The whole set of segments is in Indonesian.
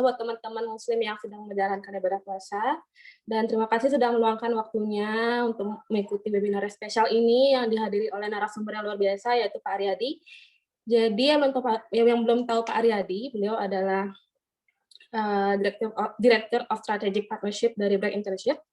buat teman-teman muslim yang sedang menjalankan ibadah puasa. Dan terima kasih sudah meluangkan waktunya untuk mengikuti webinar spesial ini yang dihadiri oleh narasumber yang luar biasa, yaitu Pak Aryadi. Jadi yang belum tahu Pak Aryadi, beliau adalah Director of Strategic Partnership dari Break Internship.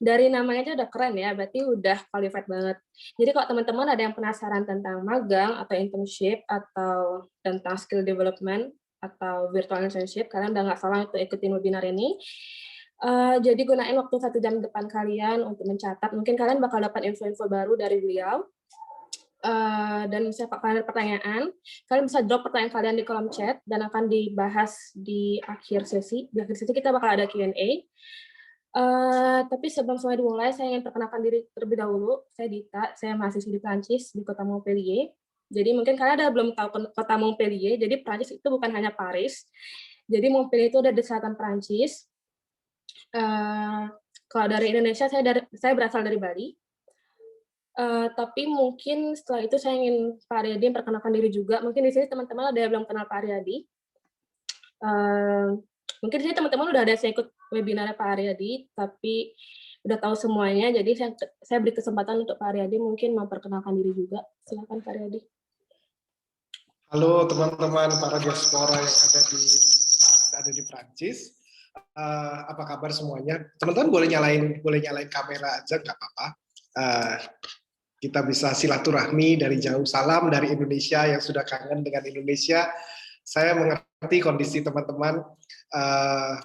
Dari namanya aja udah keren ya, berarti udah qualified banget. Jadi kalau teman-teman ada yang penasaran tentang magang atau internship atau tentang skill development atau virtual internship, kalian udah nggak salah untuk ikutin webinar ini. Jadi gunain waktu 1 jam depan kalian untuk mencatat. Mungkin kalian bakal dapat info-info baru dari beliau. Dan misalnya kalian ada pertanyaan, kalian bisa drop pertanyaan kalian di kolom chat dan akan dibahas di akhir sesi. Di akhir sesi kita bakal ada Q&A. Tapi sebelum semua dimulai, saya ingin perkenalkan diri terlebih dahulu. Saya Dita, saya mahasiswa di Prancis di kota Montpellier. Jadi mungkin kalian ada belum tahu kota Montpellier. Jadi Prancis itu bukan hanya Paris. Jadi Montpellier itu ada di selatan Prancis. Kalau dari Indonesia, saya berasal dari Bali. Tapi mungkin setelah itu saya ingin Pak Aryadi memperkenalkan diri juga. Mungkin di sini teman-teman ada yang belum kenal Pak Aryadi. Mungkin di sini teman-teman udah ada saya ikut webinar Pak Aryadi, tapi udah tahu semuanya. Jadi saya beri kesempatan untuk Pak Aryadi mungkin memperkenalkan diri juga. Silakan Pak Aryadi. Halo teman-teman para diaspora yang ada di Prancis. Apa kabar semuanya? Teman-teman boleh nyalain kamera aja, nggak apa-apa. Kita bisa silaturahmi dari jauh. Salam dari Indonesia yang sudah kangen dengan Indonesia. Saya mengerti kondisi teman-teman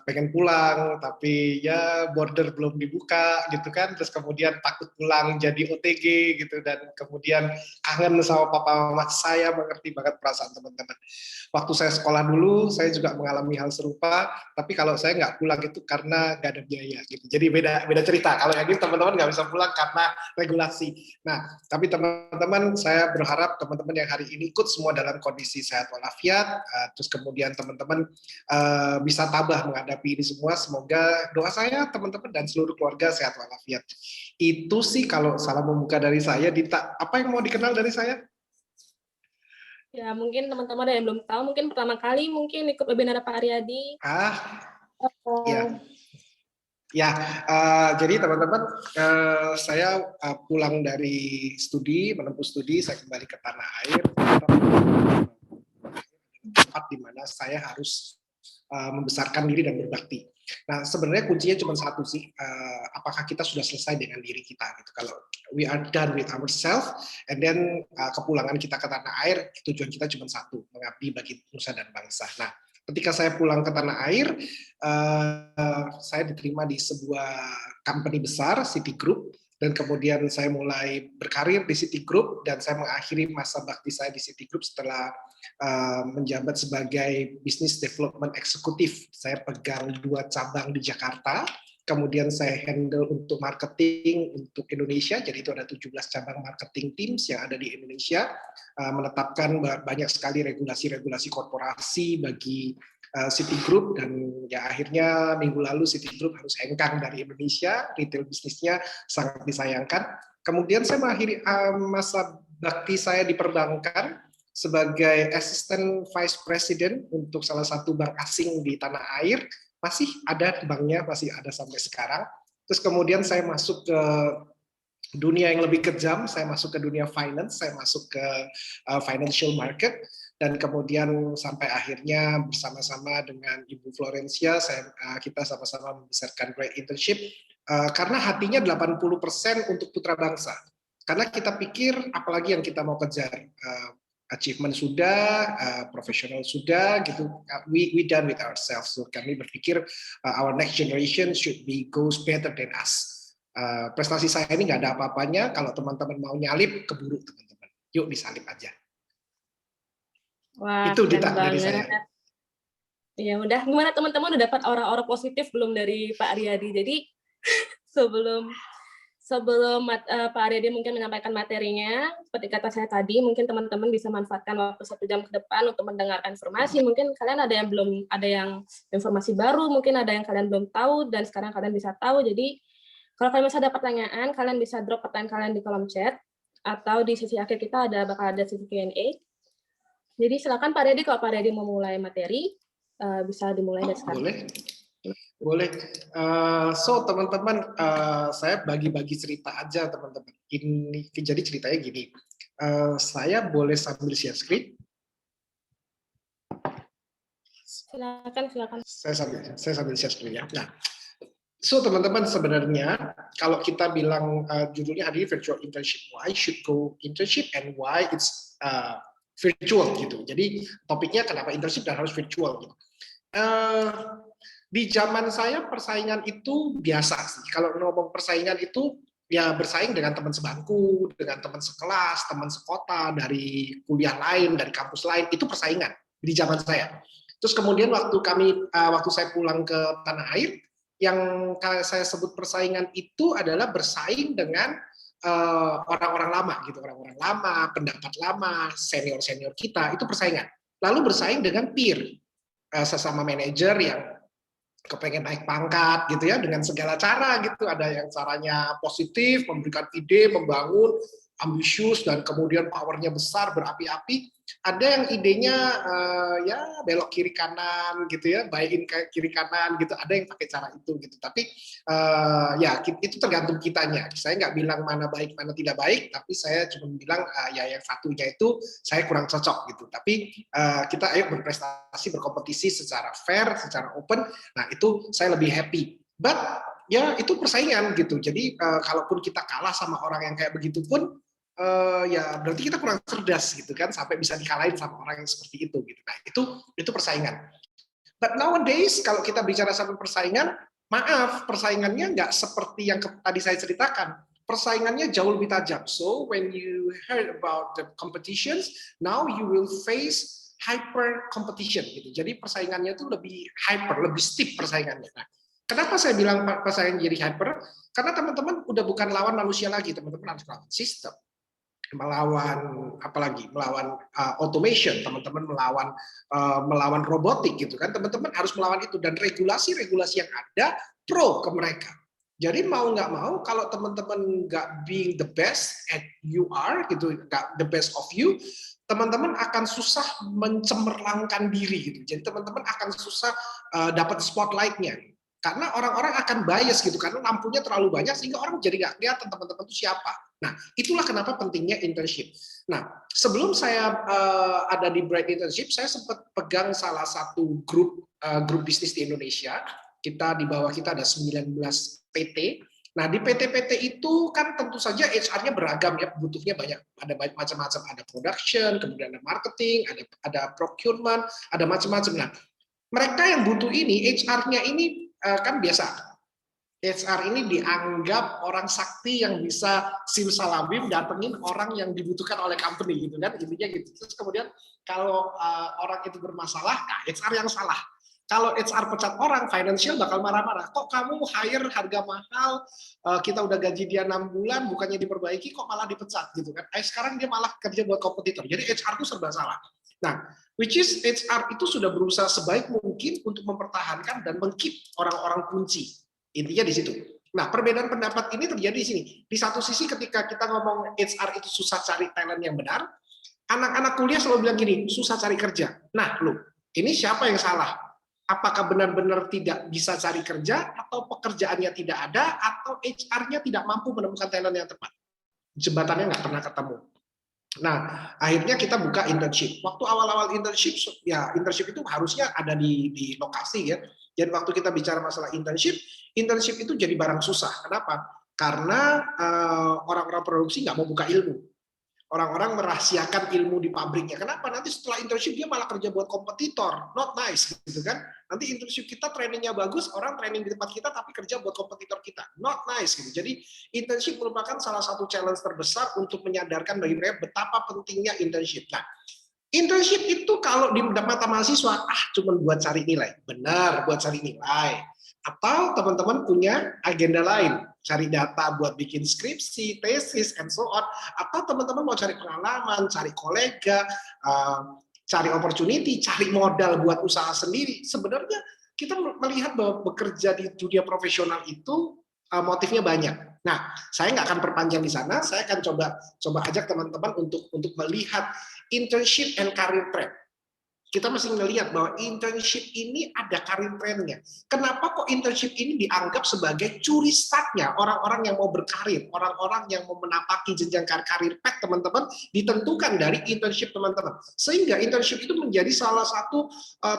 pengen pulang, tapi ya border belum dibuka gitu kan, terus kemudian takut pulang jadi OTG gitu, dan kemudian kangen sama papa mama. Saya mengerti banget perasaan teman-teman. Waktu saya sekolah dulu, saya juga mengalami hal serupa, tapi kalau saya nggak pulang itu karena nggak ada biaya gitu. Jadi beda cerita. Kalau yang ini teman-teman nggak bisa pulang karena regulasi. Nah, tapi teman-teman, saya berharap teman-teman yang hari ini ikut semua dalam kondisi sehat walafiat, terus kemudian teman-teman bisa tabah menghadapi ini semua. Semoga doa saya teman-teman dan seluruh keluarga sehat walafiat. Itu sih kalau salam membuka dari saya. Dita, apa yang mau dikenal dari saya? Ya, mungkin teman-teman ada yang belum tahu, mungkin pertama kali mungkin ikut webinar Pak Aryadi. Ya, jadi teman-teman, saya pulang dari menempuh studi, saya kembali ke tanah air, tempat di mana saya harus membesarkan diri dan berbakti. Nah, sebenarnya kuncinya cuma satu sih, apakah kita sudah selesai dengan diri kita gitu. Kalau we are done with ourselves, and then kepulangan kita ke tanah air, tujuan kita cuma satu, mengabdi bagi nusa dan bangsa. Nah, ketika saya pulang ke tanah air, saya diterima di sebuah company besar, Citigroup, dan kemudian saya mulai berkarir di Citigroup, dan saya mengakhiri masa bakti saya di Citigroup setelah menjabat sebagai Business Development Executive. Saya pegang 2 cabang di Jakarta, kemudian saya handle untuk marketing untuk Indonesia, jadi itu ada 17 cabang marketing teams yang ada di Indonesia, menetapkan banyak sekali regulasi-regulasi korporasi bagi Citigroup, dan ya akhirnya minggu lalu Citigroup harus hengkang dari Indonesia, retail bisnisnya sangat disayangkan. Kemudian saya mengakhiri masa bakti saya di perbankan sebagai Assistant Vice President untuk salah satu bank asing di tanah air. Masih ada banknya, masih ada sampai sekarang. Terus kemudian saya masuk ke dunia yang lebih kejam, saya masuk ke dunia finance, saya masuk ke financial market, dan kemudian sampai akhirnya bersama-sama dengan Ibu Florencia, kita sama-sama membesarkan Break Internship, karena hatinya 80% untuk putra bangsa. Karena kita pikir, apalagi yang kita mau kejar, achievement sudah, profesional sudah, gitu. We done with ourselves. So kami berpikir our next generation should goes better than us. Prestasi saya ini nggak ada apa-apanya. Kalau teman-teman mau nyalip, keburu teman-teman. Yuk disalip aja. Wah, itu keren Dita dari banget. saya. Ya udah, gimana teman-teman udah dapat aura-aura positif belum dari Pak Aryadi? Jadi sebelum Pak Aryadi mungkin menyampaikan materinya, seperti kata saya tadi, mungkin teman-teman bisa manfaatkan waktu 1 jam ke depan untuk mendengarkan informasi. Mungkin kalian ada yang informasi baru, mungkin ada yang kalian belum tahu, dan sekarang kalian bisa tahu. Jadi kalau kalian masih ada pertanyaan, kalian bisa drop pertanyaan kalian di kolom chat, atau di sesi akhir kita bakal ada sesi Q&A. Jadi silakan Pak Aryadi, kalau Pak Aryadi mau mulai materi, bisa dimulai dari sekarang. Boleh. Boleh. So teman-teman, saya bagi-bagi cerita aja teman-teman. Ini jadi ceritanya gini. Saya boleh sambil share screen? Silakan. Saya sambil share screen ya. Nah, so teman-teman sebenarnya kalau kita bilang judulnya hari ini virtual internship, why should go internship and why it's virtual gitu. Jadi topiknya kenapa internship dan harus virtual gitu. Di zaman saya persaingan itu biasa sih. Kalau ngomong persaingan itu ya bersaing dengan teman sebangku, dengan teman sekelas, teman sekota, dari kuliah lain, dari kampus lain, itu persaingan di zaman saya. Terus kemudian waktu saya pulang ke tanah air, yang saya sebut persaingan itu adalah bersaing dengan orang-orang lama gitu, orang-orang lama, pendapat lama, senior-senior kita, itu persaingan. Lalu bersaing dengan peer, sesama manajer yang kepengen naik pangkat gitu ya, dengan segala cara gitu. Ada yang caranya positif, memberikan ide, membangun, ambisius, dan kemudian powernya besar, berapi-api. Ada yang idenya ya belok kiri kanan gitu ya, buy-in ke kiri kanan gitu. Ada yang pakai cara itu gitu. Tapi ya itu tergantung kitanya. Saya nggak bilang mana baik mana tidak baik, tapi saya cuma bilang ya yang satunya itu saya kurang cocok gitu. Tapi kita ayo berprestasi, berkompetisi secara fair, secara open. Nah itu saya lebih happy. But ya itu persaingan gitu. Jadi kalaupun kita kalah sama orang yang kayak begitu pun ya berarti kita kurang cerdas gitu kan, sampai bisa dikalahin sama orang yang seperti itu gitu. Nah itu persaingan. But nowadays kalau kita bicara sama persaingan, maaf, persaingannya nggak seperti yang tadi saya ceritakan. Persaingannya jauh lebih tajam. So when you heard about the competitions, now you will face hyper competition gitu. Jadi persaingannya itu lebih hyper, lebih steep persaingannya. Nah, kenapa saya bilang persaingan jadi hyper? Karena teman-teman udah bukan lawan manusia lagi, teman-teman harus lawan sistem, melawan automation, teman-teman melawan robotik gitu kan, teman-teman harus melawan itu, dan regulasi-regulasi yang ada pro ke mereka. Jadi mau nggak mau, kalau teman-teman nggak being the best at you are gitu, nggak the best of you, teman-teman akan susah mencemerlangkan diri gitu. Jadi teman-teman akan susah dapat spotlight-nya. Karena orang-orang akan bias gitu, karena lampunya terlalu banyak sehingga orang jadi nggak kelihatan teman-teman itu siapa. Nah, itulah kenapa pentingnya internship. Nah, sebelum saya ada di Bright Internship, saya sempat pegang salah satu grup bisnis di Indonesia. Di bawah kita ada 19 PT. Nah, di PT-PT itu kan tentu saja HR-nya beragam ya, butuhnya banyak, ada macam-macam, ada production, kemudian ada marketing, ada procurement, ada macam-macam. Nah, mereka yang butuh ini, HR-nya ini kan biasa, HR ini dianggap orang sakti yang bisa simsalabim datengin orang yang dibutuhkan oleh company gitu kan, intinya gitu. Terus kemudian kalau orang itu bermasalah, nah HR yang salah. Kalau HR pecat orang, financial bakal marah-marah. Kok kamu hire harga mahal, kita udah gaji dia 6 bulan, bukannya diperbaiki, kok malah dipecat gitu kan. Sekarang dia malah kerja buat kompetitor. Jadi HR itu serba salah. Nah, which is HR itu sudah berusaha sebaik mungkin untuk mempertahankan dan meng-keep orang-orang kunci. Intinya di situ. Nah, perbedaan pendapat ini terjadi di sini. Di satu sisi ketika kita ngomong HR itu susah cari talent yang benar, anak-anak kuliah selalu bilang gini, susah cari kerja. Nah, ini siapa yang salah? Apakah benar-benar tidak bisa cari kerja, atau pekerjaannya tidak ada, atau HR-nya tidak mampu menemukan talent yang tepat? Jembatannya nggak pernah ketemu. Nah, akhirnya kita buka internship. Waktu awal-awal internship, ya internship itu harusnya ada di lokasi ya. Jadi waktu kita bicara masalah internship itu jadi barang susah. Kenapa? Karena orang-orang produksi nggak mau buka ilmu. Orang-orang merahasiakan ilmu di pabriknya. Kenapa? Nanti setelah internship dia malah kerja buat kompetitor. Not nice, gitu kan? Nanti internship kita trainingnya bagus, orang training di tempat kita tapi kerja buat kompetitor kita. Not nice, gitu. Jadi internship merupakan salah satu challenge terbesar untuk menyadarkan bagi mereka betapa pentingnya internship. Nah, internship itu kalau di mata mahasiswa, cuma buat cari nilai. Benar, buat cari nilai. Atau teman-teman punya agenda lain, cari data buat bikin skripsi, tesis, and so on. Atau teman-teman mau cari pengalaman, cari kolega, cari opportunity, cari modal buat usaha sendiri. Sebenarnya kita melihat bahwa bekerja di dunia profesional itu motifnya banyak. Nah, saya nggak akan perpanjang di sana. Saya akan coba ajak teman-teman untuk melihat internship and career track. Kita mesti ngelihat bahwa internship ini ada karir trendnya. Kenapa kok internship ini dianggap sebagai curi startnya orang-orang yang mau berkarir, orang-orang yang mau menapaki jenjang karir path, teman-teman, ditentukan dari internship teman-teman. Sehingga internship itu menjadi salah satu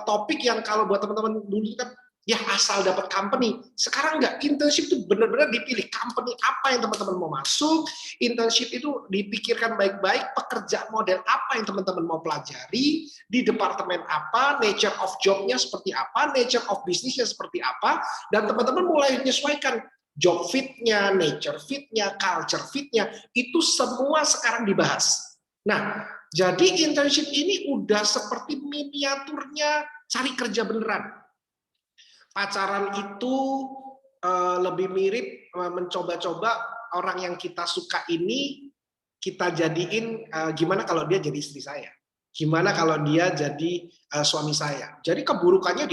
topik yang kalau buat teman-teman dulu kan ya asal dapat company. Sekarang enggak, internship itu benar-benar dipilih company apa yang teman-teman mau masuk, internship itu dipikirkan baik-baik, pekerjaan model apa yang teman-teman mau pelajari, di departemen apa, nature of job-nya seperti apa, nature of business-nya seperti apa, dan teman-teman mulai menyesuaikan job fit-nya, nature fit-nya, culture fit-nya, itu semua sekarang dibahas. Nah, jadi internship ini udah seperti miniaturnya cari kerja beneran. Pacaran itu lebih mirip mencoba-coba orang yang kita suka ini kita jadiin gimana kalau dia jadi istri saya, gimana kalau dia jadi suami saya. Jadi keburukannya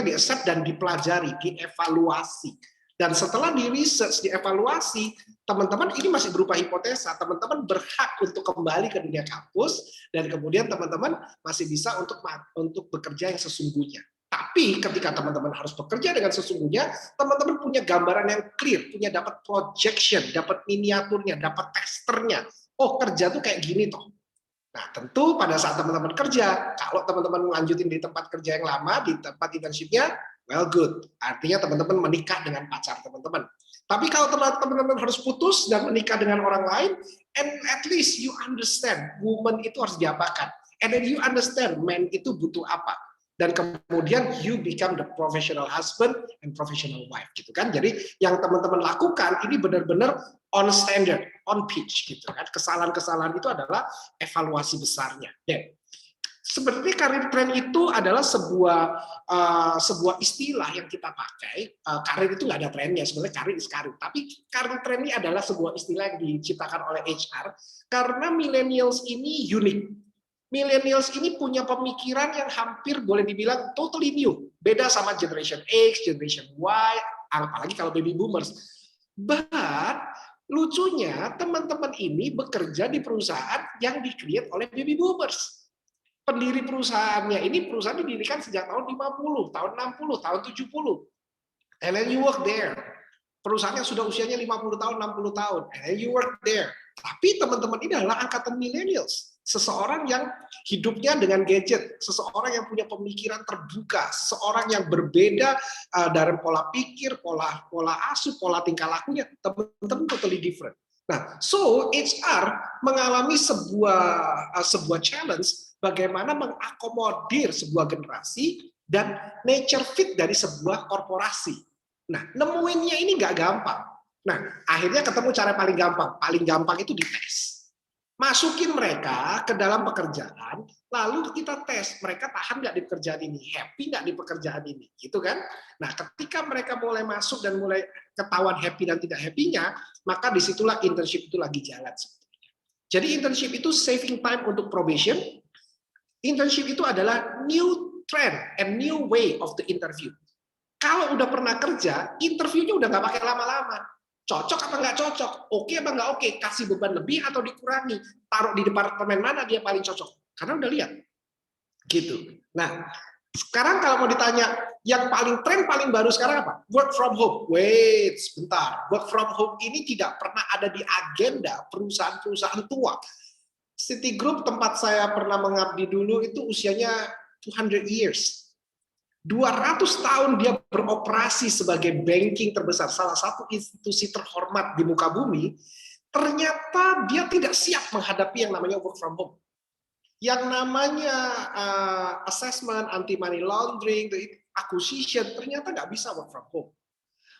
di-accept dan dipelajari, dievaluasi. Dan setelah di-research, dievaluasi, teman-teman ini masih berupa hipotesa, teman-teman berhak untuk kembali ke dunia kampus, dan kemudian teman-teman masih bisa untuk bekerja yang sesungguhnya. Tapi ketika teman-teman harus bekerja dengan sesungguhnya, teman-teman punya gambaran yang clear, punya dapat projection, dapat miniaturnya, dapat testernya. Oh, kerja tuh kayak gini toh. Nah, tentu pada saat teman-teman kerja, kalau teman-teman melanjutin di tempat kerja yang lama, di tempat internship-nya, well good. Artinya teman-teman menikah dengan pacar teman-teman. Tapi kalau teman-teman harus putus dan menikah dengan orang lain, and at least you understand, woman itu harus diapakan. And then you understand, man itu butuh apa. Dan kemudian you become the professional husband and professional wife gitu kan. Jadi yang teman-teman lakukan ini benar-benar on standard, on pitch gitu kan. Kesalahan-kesalahan itu adalah evaluasi besarnya. Dan sebenarnya karir tren itu adalah sebuah istilah yang kita pakai. Karir itu nggak ada trennya, sebenarnya karir is karir. Tapi karir tren ini adalah sebuah istilah yang diciptakan oleh HR karena millennials ini unik. Millennials ini punya pemikiran yang hampir boleh dibilang totally new. Beda sama generation X, generation Y, apalagi kalau baby boomers. But lucunya teman-teman ini bekerja di perusahaan yang di-create oleh baby boomers. Pendiri perusahaannya ini perusahaan didirikan sejak tahun 50, tahun 60, tahun 70. And then you work there. Perusahaannya sudah usianya 50 tahun, 60 tahun. And then you work there. Tapi teman-teman ini adalah angkatan millennials. Seseorang yang hidupnya dengan gadget, seseorang yang punya pemikiran terbuka, seseorang yang berbeda dari pola pikir, pola asuh, pola tingkah lakunya, teman-teman totally different. Nah, so HR mengalami sebuah challenge bagaimana mengakomodir sebuah generasi dan nature fit dari sebuah korporasi. Nah, nemuinnya ini nggak gampang. Nah, akhirnya ketemu cara paling gampang. Paling gampang itu dites. Masukin mereka ke dalam pekerjaan, lalu kita tes mereka tahan nggak di pekerjaan ini, happy nggak di pekerjaan ini, gitu kan? Nah, ketika mereka mulai masuk dan mulai ketahuan happy dan tidak happy-nya, maka disitulah internship itu lagi jalan sebetulnya. Jadi internship itu saving time untuk probation. Internship itu adalah new trend and new way of the interview. Kalau udah pernah kerja, interviewnya udah nggak pakai lama-lama. Cocok apa nggak cocok, oke apa nggak oke, kasih beban lebih atau dikurangi, taruh di departemen mana dia paling cocok, karena udah lihat, gitu. Nah, sekarang kalau mau ditanya, yang paling tren paling baru sekarang apa? Work from home. Wait, sebentar. Work from home ini tidak pernah ada di agenda perusahaan-perusahaan tua. Citigroup tempat saya pernah mengabdi dulu itu usianya 200 years. 200 tahun dia beroperasi sebagai banking terbesar, salah satu institusi terhormat di muka bumi, ternyata dia tidak siap menghadapi yang namanya work from home. Yang namanya assessment, anti-money laundering, acquisition, ternyata nggak bisa work from home.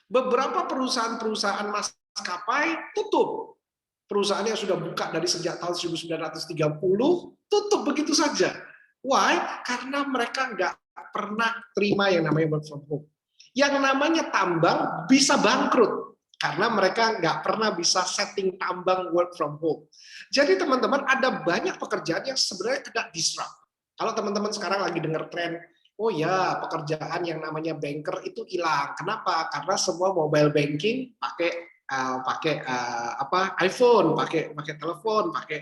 Beberapa perusahaan-perusahaan maskapai tutup. Perusahaan yang sudah buka dari sejak tahun 1930, tutup begitu saja. Why? Karena mereka nggak pernah terima yang namanya work from home. Yang namanya tambang bisa bangkrut karena mereka nggak pernah bisa setting tambang work from home. Jadi teman-teman ada banyak pekerjaan yang sebenarnya kena disrupt. Kalau teman-teman sekarang lagi dengar tren, oh ya pekerjaan yang namanya banker itu hilang. Kenapa? Karena semua mobile banking pakai iPhone, pakai telepon, pakai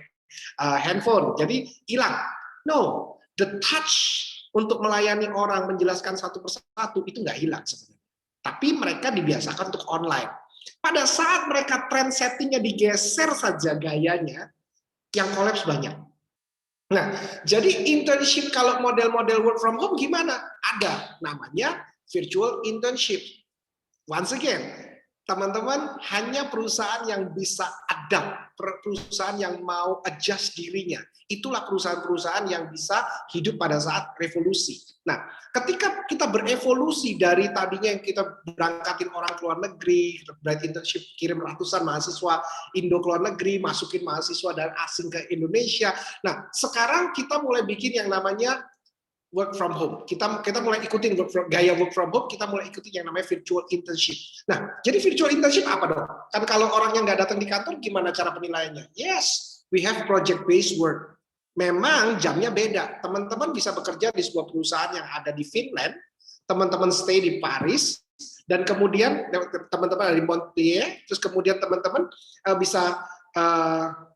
handphone. Jadi hilang. No. the touch untuk melayani orang, menjelaskan satu persatu itu nggak hilang sebenarnya. Tapi mereka dibiasakan untuk online. Pada saat mereka trend settingnya digeser saja gayanya, yang kolaps banyak. Nah, jadi internship kalau model-model work from home gimana? Ada namanya virtual internship. Once again, teman-teman hanya perusahaan yang bisa adapt, perusahaan yang mau adjust dirinya. Itulah perusahaan-perusahaan yang bisa hidup pada saat revolusi. Nah, ketika kita berevolusi dari tadinya yang kita berangkatin orang ke luar negeri, bright internship, kirim ratusan mahasiswa Indo ke luar negeri, masukin mahasiswa dari asing ke Indonesia. Nah, sekarang kita mulai bikin yang namanya work from home. Kita mulai ikutin gaya work from home, kita mulai ikutin yang namanya virtual internship. Nah, jadi virtual internship apa dong? Kan kalau orang yang nggak datang di kantor, gimana cara penilaiannya? Yes, we have project-based work. Memang jamnya beda. Teman-teman bisa bekerja di sebuah perusahaan yang ada di Finland, teman-teman stay di Paris, dan kemudian teman-teman ada di Montpellier, terus kemudian teman-teman bisa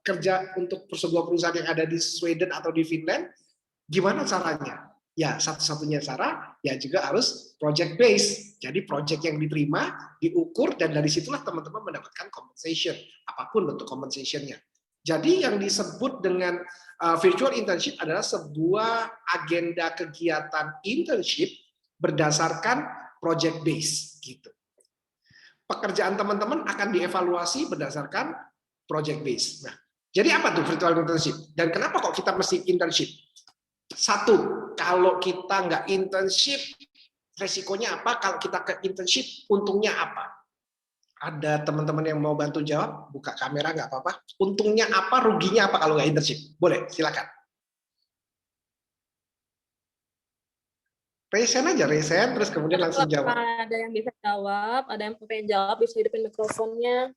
kerja untuk sebuah perusahaan yang ada di Sweden atau di Finland. Gimana caranya? Ya, satu-satunya cara ya juga harus project based. Jadi project yang diterima, diukur, dan dari situlah teman-teman mendapatkan compensation, apapun bentuk compensationnya. Jadi yang disebut dengan virtual internship adalah sebuah agenda kegiatan internship berdasarkan project based gitu. Pekerjaan teman-teman akan dievaluasi berdasarkan project based. Nah, jadi apa tuh virtual internship? Dan kenapa kok kita mesti internship? Satu, kalau kita nggak internship, resikonya apa? Kalau kita ke internship, untungnya apa? Ada teman-teman yang mau bantu jawab? Buka kamera nggak apa-apa. Untungnya apa? Ruginya apa kalau nggak internship? Boleh, silakan. Resen aja, resen, terus kemudian langsung jawab. Ada yang bisa jawab, ada yang pengen jawab, bisa hidupin mikrofonnya.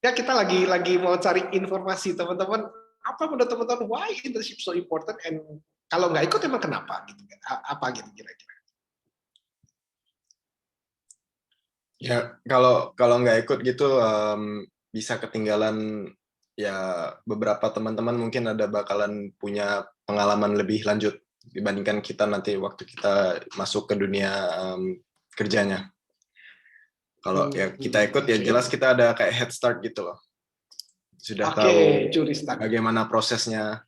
Ya, kita lagi mau cari informasi teman-teman. Apa menurut teman-teman? Why internship so important? And kalau nggak ikut emang kenapa? Gitu, apa gitu kira-kira? Ya, kalau nggak ikut gitu bisa ketinggalan ya beberapa teman-teman mungkin bakalan punya pengalaman lebih lanjut dibandingkan kita nanti waktu kita masuk ke dunia kerjanya. Kalau ya kita ikut ya jelas kita ada kayak head start gitu loh. Sudah tahu bagaimana prosesnya.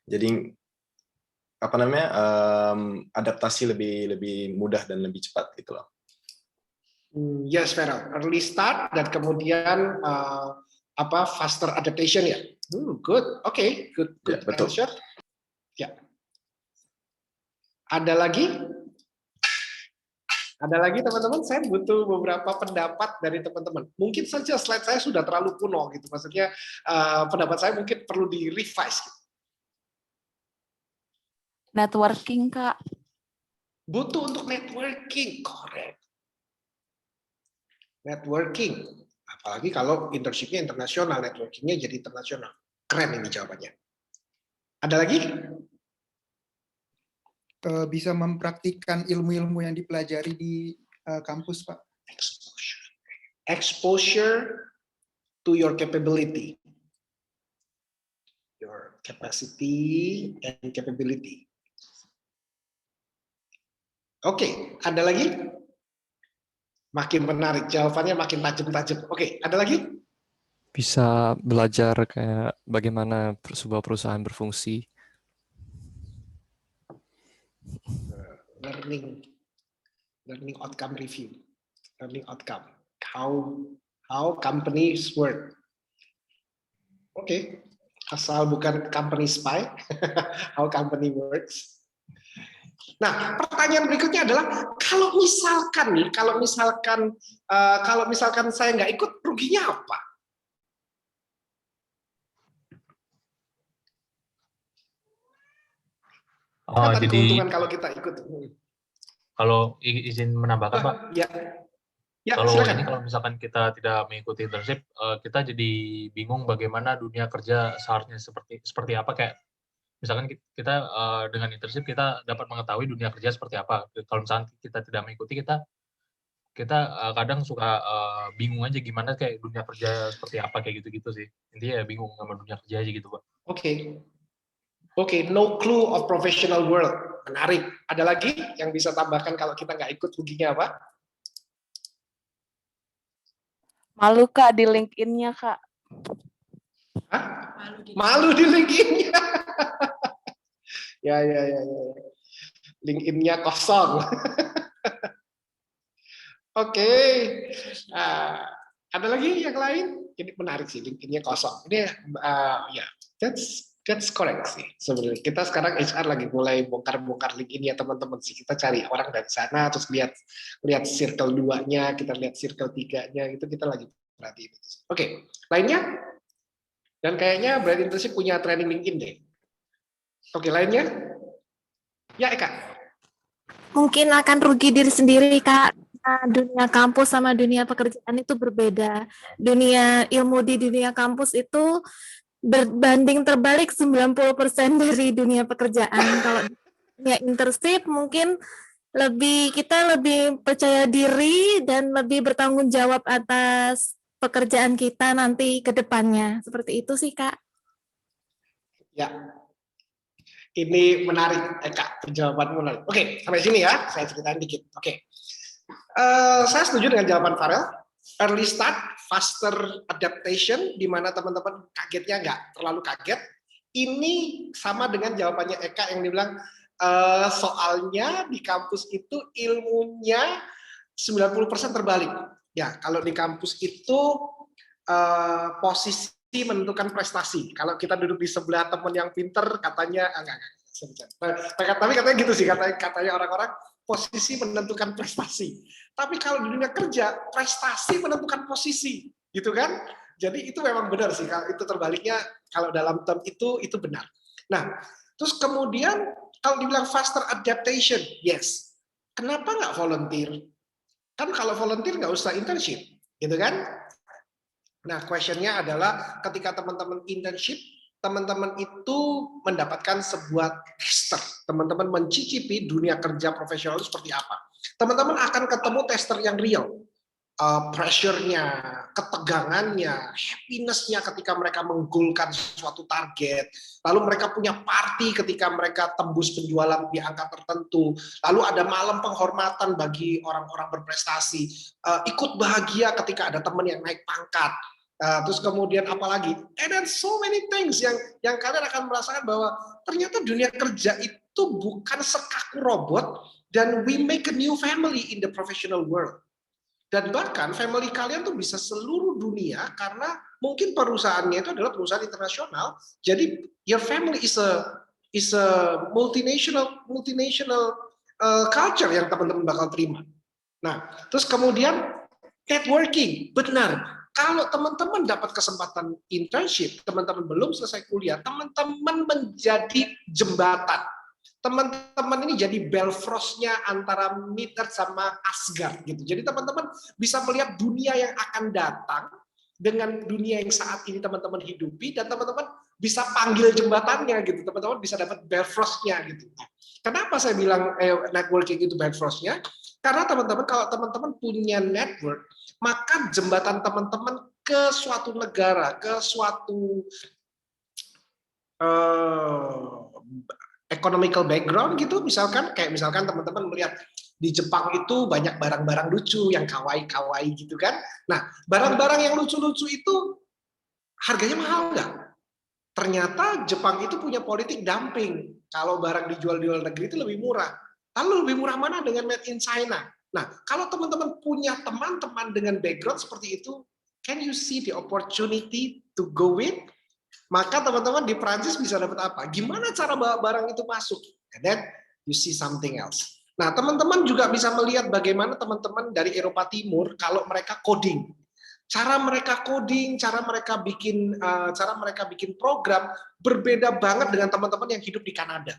Jadi apa namanya adaptasi lebih mudah dan lebih cepat gitu loh. Yes, Farel. Early start dan kemudian faster adaptation ya. Good. Oke, good ya, betul. Answer. Ya. Ada lagi? Ada lagi teman-teman, saya butuh beberapa pendapat dari teman-teman. Mungkin saja slide saya sudah terlalu kuno gitu. Maksudnya pendapat saya mungkin perlu di-revise. Networking, Kak. Butuh untuk networking, correct. Networking. Apalagi kalau internship-nya internasional, networking-nya jadi internasional. Keren ini jawabannya. Ada lagi? Bisa mempraktikkan ilmu-ilmu yang dipelajari di kampus, Pak. Exposure to your capability. Your capacity and capability. Oke, ada lagi? Makin menarik, jawabannya makin tajam-tajam. Oke, ada lagi? Bisa belajar kayak bagaimana sebuah perusahaan berfungsi. Learning outcome review, learning outcome, how companies work. Oke, asal bukan company spy, how company works. Nah, pertanyaan berikutnya adalah kalau misalkan saya nggak ikut, ruginya apa? Oh, jadi keuntungan kalau kita ikut. Kalau izin menambahkan, Pak. Ya, kalau silakan. ini kalau misalkan kita tidak mengikuti internship, kita jadi bingung bagaimana dunia kerja seharusnya seperti apa. Kayak misalkan kita dengan internship kita dapat mengetahui dunia kerja seperti apa. Kalau misalkan kita tidak mengikuti, kita kadang suka bingung aja gimana kayak dunia kerja seperti apa kayak gitu-gitu sih. Intinya ya bingung sama dunia kerja aja gitu, Pak. Oke. Oke, no clue of professional world. Menarik. Ada lagi yang bisa tambahkan kalau kita nggak ikut, ruginya apa? Malu Kak di LinkedIn-nya Kak. Hah? Malu di LinkedIn-nya. Ya. LinkedIn-nya kosong. Oke. Ada lagi yang lain? Ini menarik sih, LinkedIn-nya kosong. Ini ya, that's correct sih. Sebenarnya kita sekarang HR lagi mulai bongkar-bongkar LinkedIn-nya teman-teman sih. Kita cari orang dari sana, terus lihat circle 2-nya, kita lihat circle 3-nya, itu kita lagi perhatiin itu. Oke, lainnya? Dan kayaknya Bright Internship punya training LinkedIn deh. Oke, lainnya? Ya, Eka. Mungkin akan rugi diri sendiri, Kak. Dunia kampus sama dunia pekerjaan itu berbeda. Dunia ilmu di dunia kampus itu berbanding terbalik 90% dari dunia pekerjaan. Kalau dunia internship mungkin kita lebih percaya diri dan lebih bertanggung jawab atas pekerjaan kita nanti ke depannya. Seperti itu sih, Kak. Ya. Ini menarik, Kak, jawabanmu menarik. Oke, sampai sini ya, saya ceritain dikit. Oke, saya setuju dengan jawaban Farel. Early start, faster adaptation, di mana teman-teman kagetnya nggak terlalu kaget. Ini sama dengan jawabannya Eka yang dibilang, soalnya di kampus itu ilmunya 90% terbalik. Ya, kalau di kampus itu posisi menentukan prestasi. Kalau kita duduk di sebelah teman yang pinter, katanya enggak. Tapi katanya gitu sih, katanya orang-orang posisi menentukan prestasi. Tapi kalau di dunia kerja, prestasi menentukan posisi, gitu kan? Jadi itu memang benar sih. Kalau itu terbaliknya, kalau dalam term itu benar. Nah, terus kemudian kalau dibilang faster adaptation, yes. Kenapa nggak volunteer? Kan kalau volunteer nggak usah internship, gitu kan? Nah, question-nya adalah ketika teman-teman internship, teman-teman itu mendapatkan sebuah tester. Teman-teman mencicipi dunia kerja profesional itu seperti apa. Teman-teman akan ketemu tester yang real. Pressure-nya, ketegangannya, happiness-nya ketika mereka menggolkan suatu target. Lalu mereka punya party ketika mereka tembus penjualan di angka tertentu. Lalu ada malam penghormatan bagi orang-orang berprestasi. Ikut bahagia ketika ada teman yang naik pangkat. Terus kemudian apalagi, and then so many things yang kalian akan merasakan bahwa ternyata dunia kerja itu bukan sekaku robot, dan we make a new family in the professional world. Dan bahkan family kalian tuh bisa seluruh dunia karena mungkin perusahaannya itu adalah perusahaan internasional. Jadi your family is a multinational culture yang teman-teman bakal terima. Nah, terus kemudian networking, benar. Kalau teman-teman dapat kesempatan internship, teman-teman belum selesai kuliah, teman-teman menjadi jembatan. Teman-teman ini jadi Bifrostnya antara Midgard sama Asgard gitu. Jadi teman-teman bisa melihat dunia yang akan datang dengan dunia yang saat ini teman-teman hidupi, dan teman-teman bisa panggil jembatannya gitu. Teman-teman bisa dapat Bifrostnya gitu. Kenapa saya bilang networking itu Bifrostnya? Karena teman-teman, kalau teman-teman punya network, maka jembatan teman-teman ke suatu negara, ke suatu economical background gitu, misalkan teman-teman melihat di Jepang itu banyak barang-barang lucu yang kawaii gitu kan. Nah, barang-barang yang lucu-lucu itu harganya mahal nggak? Ternyata Jepang itu punya politik dumping. Kalau barang dijual di luar negeri itu lebih murah. Lalu lebih murah mana dengan made in China? Nah, kalau teman-teman punya teman-teman dengan background seperti itu, can you see the opportunity to go with? Maka teman-teman di Prancis bisa dapat apa? Gimana cara barang itu masuk? And then you see something else. Nah, teman-teman juga bisa melihat bagaimana teman-teman dari Eropa Timur kalau mereka coding. Cara mereka coding, cara mereka bikin program berbeda banget dengan teman-teman yang hidup di Kanada.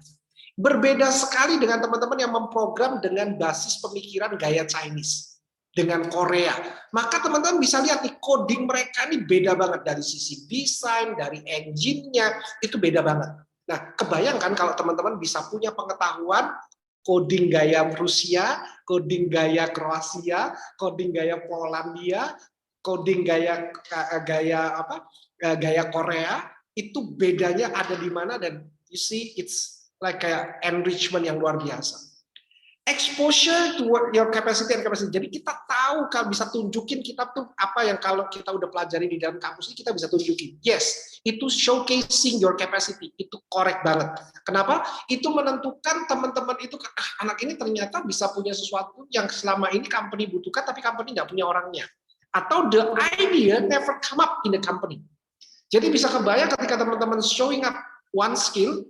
Berbeda sekali dengan teman-teman yang memprogram dengan basis pemikiran gaya Chinese, dengan Korea. Maka teman-teman bisa lihat nih, coding mereka ini beda banget dari sisi desain, dari engine-nya, itu beda banget. Nah, kebayangkan kalau teman-teman bisa punya pengetahuan coding gaya Rusia, coding gaya Kroasia, coding gaya Polandia, coding gaya Korea, itu bedanya ada di mana dan you see, it's like kayak enrichment yang luar biasa. Exposure to your capacity and capacity. Jadi kita tahu, kalau bisa tunjukin kita tuh apa yang kalau kita udah pelajari di dalam kampus ini kita bisa tunjukin. Yes, itu showcasing your capacity, itu correct banget. Kenapa? Itu menentukan teman-teman itu, anak ini ternyata bisa punya sesuatu yang selama ini company butuhkan, tapi company nggak punya orangnya. Atau the idea never come up in the company. Jadi bisa kebayang ketika teman-teman showing up one skill,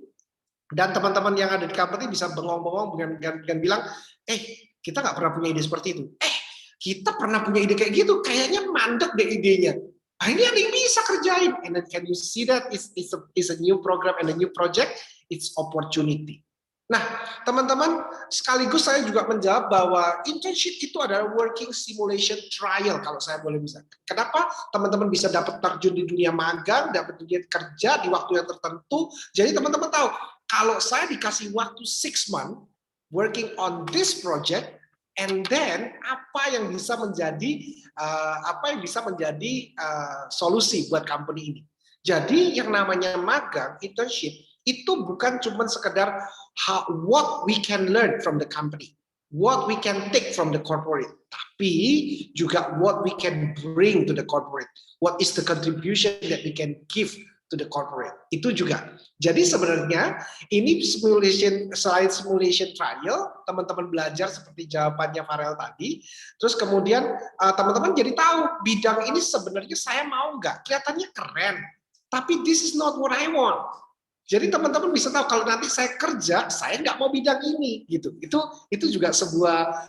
dan teman-teman yang ada di company bisa bengong-bengong dengan bilang, kita nggak pernah punya ide seperti itu. Kita pernah punya ide kayak gitu, kayaknya mandek deh idenya. Nah, ini ada yang bisa kerjain. And then can you see that is a new program and a new project, it's opportunity. Nah, teman-teman, sekaligus saya juga menjawab bahwa internship itu adalah working simulation trial, kalau saya boleh bisa. Kenapa teman-teman bisa dapat terjun di dunia magang, dapat dunia kerja di waktu yang tertentu. Jadi teman-teman tahu, kalau saya dikasih waktu 6 months working on this project, and then apa yang bisa menjadi solusi buat company ini. Jadi yang namanya magang, internship, itu bukan cuma sekedar what we can learn from the company, what we can take from the corporate, tapi juga what we can bring to the corporate, what is the contribution that we can give to the corporate. Itu juga. Jadi sebenarnya ini simulation, selain simulation trial, teman-teman belajar seperti jawabannya Farel tadi, terus kemudian teman-teman jadi tahu bidang ini sebenarnya saya mau nggak, kelihatannya keren, tapi this is not what I want. Jadi teman-teman bisa tahu kalau nanti saya kerja, saya nggak mau bidang ini, gitu. Itu juga sebuah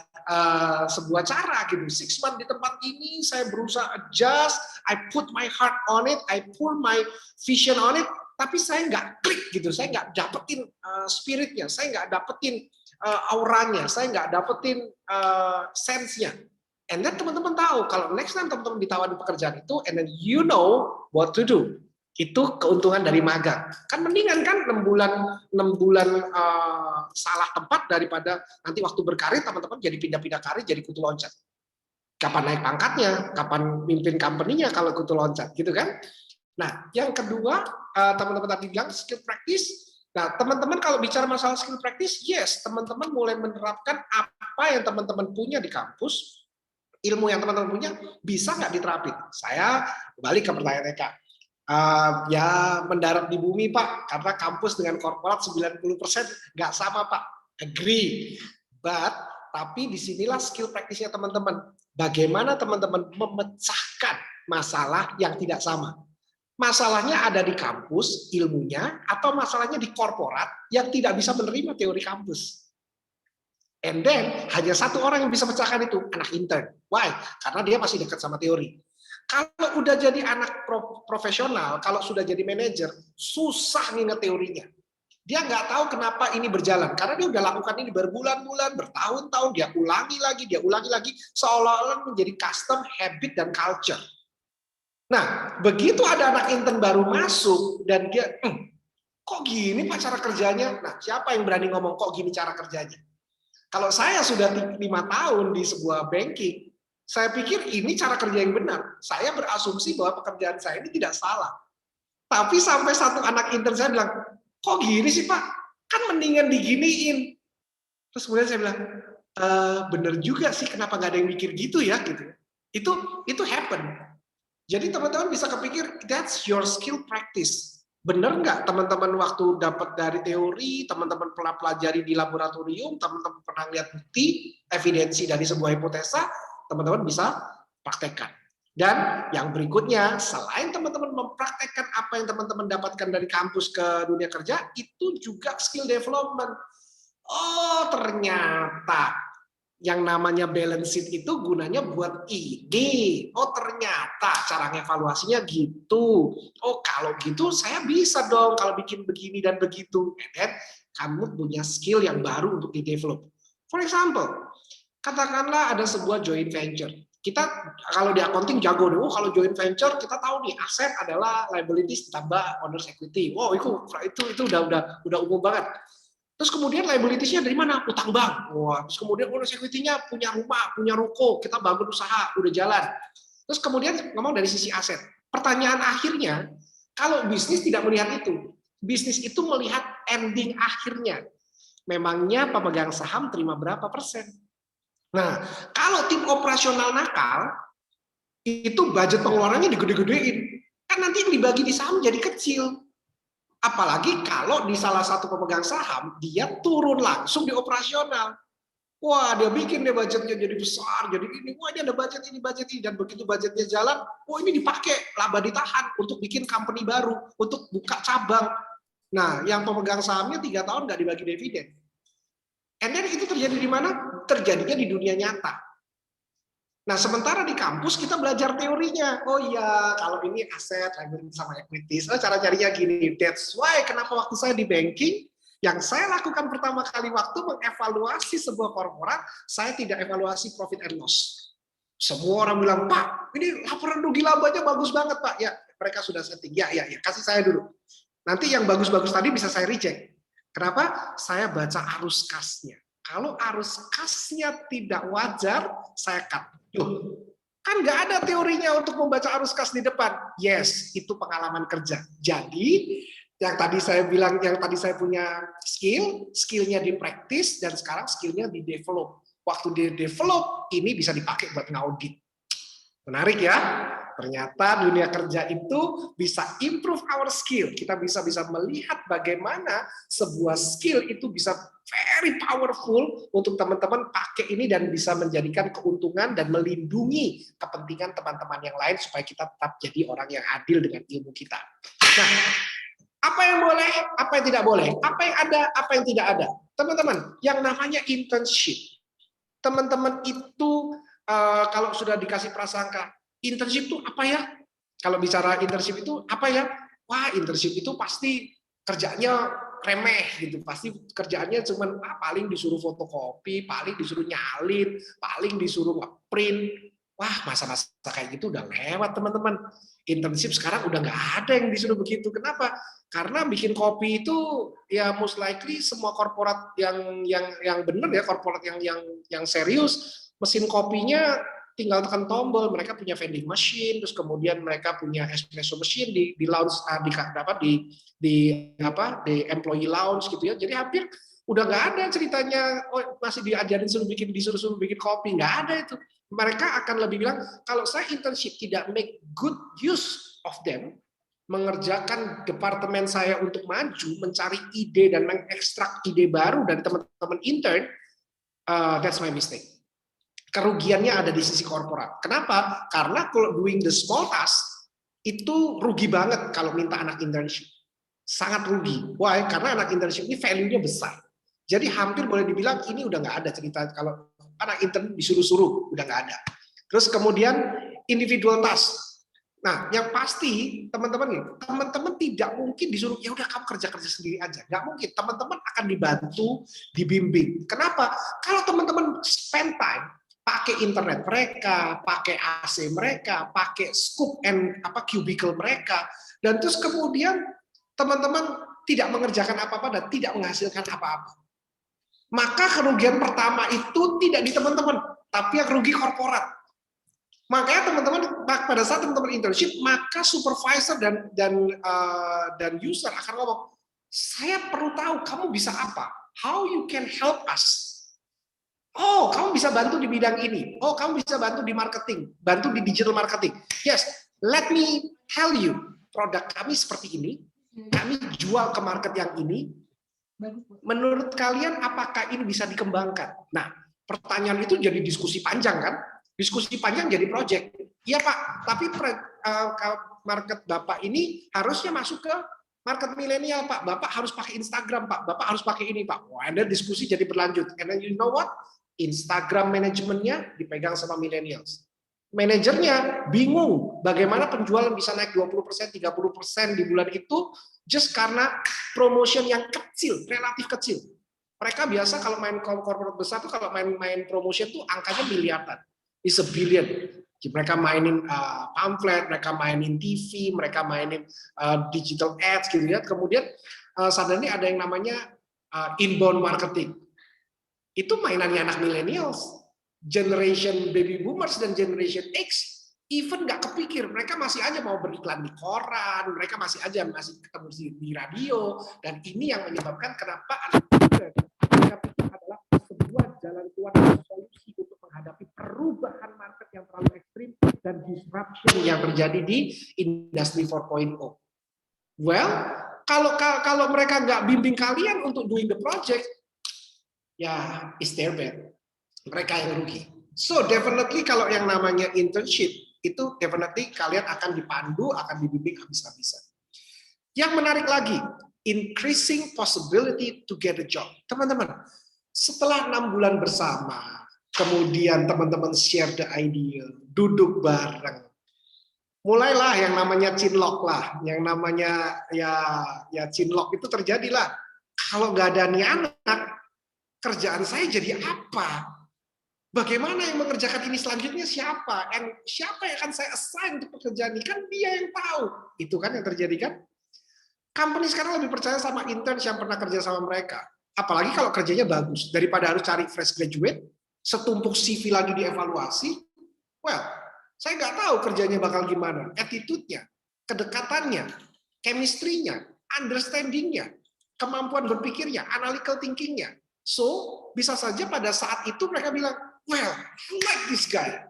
cara gitu. 6 months di tempat ini, saya berusaha adjust, I put my heart on it, I pull my vision on it, tapi saya nggak klik gitu, saya nggak dapetin spiritnya, saya nggak dapetin auranya, saya nggak dapetin sense-nya. And then teman-teman tahu kalau next time teman-teman ditawarin pekerjaan itu, and then you know what to do. Itu keuntungan dari magang. Kan mendingan kan 6 bulan salah tempat daripada nanti waktu berkarir teman-teman jadi pindah-pindah karir jadi kutu loncat. Kapan naik pangkatnya, kapan mimpin company-nya kalau kutu loncat, gitu kan? Nah, yang kedua, teman-teman tadi bilang skill practice. Nah, teman-teman kalau bicara masalah skill practice, yes, teman-teman mulai menerapkan apa yang teman-teman punya di kampus, ilmu yang teman-teman punya, bisa nggak diterapin? Saya balik ke pertanyaan Eka. Ya mendarat di bumi Pak, karena kampus dengan korporat 90% nggak sama Pak, agree. Tapi disinilah skill praktisnya teman-teman. Bagaimana teman-teman memecahkan masalah yang tidak sama. Masalahnya ada di kampus, ilmunya, atau masalahnya di korporat yang tidak bisa menerima teori kampus. And then, hanya satu orang yang bisa pecahkan itu, anak intern. Why? Karena dia masih dekat sama teori. Kalau udah jadi anak profesional, kalau sudah jadi manajer, susah nginget teorinya. Dia nggak tahu kenapa ini berjalan, karena dia udah lakukan ini berbulan-bulan, bertahun-tahun, dia ulangi lagi, seolah-olah menjadi custom, habit, dan culture. Nah, begitu ada anak intern baru masuk, dan dia, kok gini Pak cara kerjanya? Nah, siapa yang berani ngomong kok gini cara kerjanya? Kalau saya sudah 5 tahun di sebuah banking, saya pikir ini cara kerja yang benar. Saya berasumsi bahwa pekerjaan saya ini tidak salah. Tapi sampai satu anak intern saya bilang, kok gini sih Pak? Kan mendingan diginiin. Terus kemudian saya bilang, bener juga sih, kenapa nggak ada yang mikir gitu ya? Gitu. Itu happen. Jadi teman-teman bisa kepikir, that's your skill practice. Bener nggak teman-teman waktu dapat dari teori, teman-teman pernah pelajari di laboratorium, teman-teman pernah lihat bukti, evidensi dari sebuah hipotesa, teman-teman bisa praktekkan. Dan yang berikutnya, selain teman-teman mempraktekkan apa yang teman-teman dapatkan dari kampus ke dunia kerja, itu juga skill development. Oh, ternyata yang namanya balance sheet itu gunanya buat ini. Oh, ternyata cara ngevaluasinya gitu. Oh, kalau gitu saya bisa dong kalau bikin begini dan begitu. Dan kamu punya skill yang baru untuk di-develop. For example, katakanlah ada sebuah joint venture. Kita kalau di accounting jago deh. Kalau joint venture kita tahu nih aset adalah liabilities ditambah owners equity. Wow, itu udah umum banget. Terus kemudian liabilities-nya dari mana? Utang bank. Wah, terus kemudian owners equity-nya punya rumah, punya ruko, kita bangun usaha, udah jalan. Terus kemudian ngomong dari sisi aset. Pertanyaan akhirnya, kalau bisnis tidak melihat itu, Bisnis itu melihat ending akhirnya. Memangnya pemegang saham terima berapa persen? Nah, kalau tim operasional nakal, itu budget pengeluarannya digede-gedein. Kan nanti yang dibagi di saham jadi kecil. Apalagi kalau di salah satu pemegang saham, dia turun langsung di operasional. Wah, dia bikin deh budgetnya jadi besar, jadi ini, wah ini ada budget ini, dan begitu budgetnya jalan, wah ini dipakai, laba ditahan untuk bikin company baru, untuk buka cabang. Nah, yang pemegang sahamnya 3 tahun nggak dibagi dividen. And then itu terjadi di mana? Terjadinya di dunia nyata. Nah, sementara di kampus kita belajar teorinya. Oh iya, kalau ini aset, liability sama equities. Oh, cara carinya gini. That's why kenapa waktu saya di banking, yang saya lakukan pertama kali waktu mengevaluasi sebuah korporat, saya tidak evaluasi profit and loss. Semua orang bilang, Pak, ini laporan rugi labanya bagus banget, Pak. Ya, mereka sudah setting. Ya, kasih saya dulu. Nanti yang bagus-bagus tadi bisa saya reject. Kenapa? Saya baca arus kasnya. Kalau arus kasnya tidak wajar, saya cut. Kan nggak ada teorinya untuk membaca arus kas di depan. Yes, itu pengalaman kerja. Jadi, yang tadi saya bilang, yang tadi saya punya skillnya di practice, dan sekarang skillnya di develop. Waktu di develop, ini bisa dipakai buat ngaudit. Menarik ya? Ternyata dunia kerja itu bisa improve our skill. Kita bisa melihat bagaimana sebuah skill itu bisa very powerful untuk teman-teman pakai ini dan bisa menjadikan keuntungan dan melindungi kepentingan teman-teman yang lain supaya kita tetap jadi orang yang adil dengan ilmu kita. Nah, apa yang boleh, apa yang tidak boleh, apa yang ada, apa yang tidak ada. Teman-teman, yang namanya internship. Teman-teman itu kalau sudah dikasih prasangka, internship itu apa ya? Kalau bicara internship itu apa ya? Wah, internship itu pasti kerjanya remeh gitu. Pasti kerjaannya cuman paling disuruh fotokopi, paling disuruh nyalin, paling disuruh nge-print. Wah, masa-masa kayak gitu udah lewat, teman-teman. Internship sekarang udah nggak ada yang disuruh begitu. Kenapa? Karena bikin kopi itu ya most likely semua korporat yang benar ya, korporat yang serius, mesin kopinya tinggal tekan tombol, mereka punya vending machine, terus kemudian mereka punya espresso machine di lounge, di employee lounge gitu ya. Jadi hampir udah nggak ada ceritanya, oh masih diajarin disuruh bikin kopi, nggak ada itu. Mereka akan lebih bilang, kalau saya internship tidak make good use of them, mengerjakan departemen saya untuk maju, mencari ide dan mengekstrak ide baru dari teman-teman intern, that's my mistake. Kerugiannya ada di sisi korporat. Kenapa? Karena kalau doing the small task, itu rugi banget kalau minta anak internship. Sangat rugi. Why? Karena anak internship ini value-nya besar. Jadi hampir boleh dibilang ini udah nggak ada cerita kalau anak intern disuruh-suruh, udah nggak ada. Terus kemudian individual task. Nah, yang pasti teman-teman tidak mungkin disuruh ya udah kamu kerja sendiri aja. Nggak mungkin. Teman-teman akan dibantu, dibimbing. Kenapa? Kalau teman-teman spend time pakai internet mereka, pakai AC mereka, pakai scoop and cubicle mereka, dan terus kemudian teman-teman tidak mengerjakan apa-apa dan tidak menghasilkan apa-apa. Maka kerugian pertama itu tidak di teman-teman, tapi yang rugi korporat. Makanya teman-teman pada saat teman-teman internship, maka supervisor dan user akan ngomong, saya perlu tahu kamu bisa apa, how you can help us. Oh, kamu bisa bantu di bidang ini. Oh, kamu bisa bantu di marketing, bantu di digital marketing. Yes, let me tell you, produk kami seperti ini, kami jual ke market yang ini. Menurut kalian, apakah ini bisa dikembangkan? Nah, pertanyaan itu jadi diskusi panjang kan? Diskusi panjang jadi project. Iya Pak, tapi market Bapak ini harusnya masuk ke market milenial Pak. Bapak harus pakai Instagram Pak. Bapak harus pakai ini Pak. Wah, ada diskusi jadi berlanjut. And then you know what? Instagram manajemennya dipegang sama millennials. Manajernya bingung bagaimana penjualan bisa naik 20%, 30% di bulan itu just karena promotion yang kecil, relatif kecil. Mereka biasa kalau main corporate besar tuh kalau main promotion tuh angkanya miliaran. It's a billion. Mereka mainin pamflet, mereka mainin TV, mereka mainin digital ads gitu ya. Kemudian suddenly ada yang namanya inbound marketing. Itu mainannya anak millennials, generation baby boomers dan generation X. even nggak kepikir, mereka masih aja mau beriklan di koran, mereka masih ketemu di radio, dan ini yang menyebabkan kenapa anak muda mereka pikir adalah sebuah jalan keluar dan solusi untuk menghadapi perubahan market yang terlalu ekstrim dan disruption yang terjadi di industri 4.0. Well, kalau mereka nggak bimbing kalian untuk doing the project, ya it's their bad. Mereka yang rugi. So definitely kalau yang namanya internship itu definitely kalian akan dipandu, akan dibimbing habis-habisan. Yang menarik lagi, increasing possibility to get a job. Teman-teman, setelah 6 bulan bersama, kemudian teman-teman share the idea, duduk bareng, mulailah yang namanya cinlok lah, yang namanya ya cinlok itu terjadilah. Kalau nggak ada nih anak, kerjaan saya jadi apa? Bagaimana yang mengerjakan ini selanjutnya siapa? And siapa yang akan saya assign untuk pekerjaan ini? Kan dia yang tahu. Itu kan yang terjadi kan? Company sekarang lebih percaya sama intern yang pernah kerja sama mereka. Apalagi kalau kerjanya bagus. Daripada harus cari fresh graduate, setumpuk CV lagi dievaluasi. Well, saya nggak tahu kerjanya bakal gimana. Attitude-nya, kedekatannya, chemistry-nya, understanding-nya, kemampuan berpikirnya, analytical thinking-nya. So, bisa saja pada saat itu mereka bilang, well, I like this guy.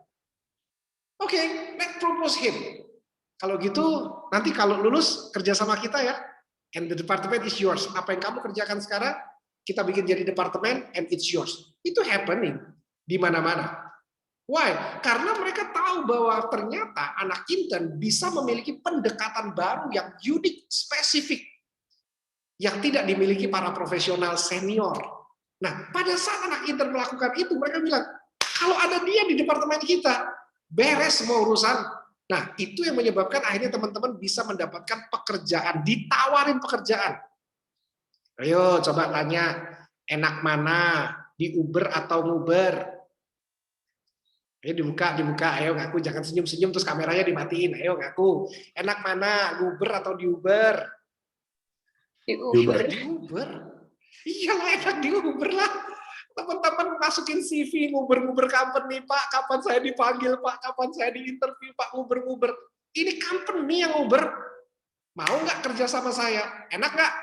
Okay, let's propose him. Kalau gitu, nanti kalau lulus kerja sama kita ya, and the department is yours. Apa yang kamu kerjakan sekarang, kita bikin jadi departemen, and it's yours. Itu happening di mana-mana. Why? Karena mereka tahu bahwa ternyata anak intern bisa memiliki pendekatan baru yang unik, spesifik, yang tidak dimiliki para profesional senior. Nah, pada saat anak intern melakukan itu, mereka bilang, kalau ada dia di departemen kita, beres semua urusan. Nah, itu yang menyebabkan akhirnya teman-teman bisa mendapatkan pekerjaan, ditawarin pekerjaan. Ayo, coba tanya, enak mana, di Uber atau Nguber? Ayo dibuka, ayo ngaku, jangan senyum-senyum terus kameranya dimatiin, ayo ngaku. Enak mana, Nguber atau di Uber? Di Uber. Di Uber? Iyalah enak di Uber lah. Teman-teman masukin CV nguber-nguber company, Pak, kapan saya dipanggil, Pak, kapan saya diinterview, Pak, nguber-nguber. Ini company yang nguber. Mau nggak kerja sama saya? Enak nggak?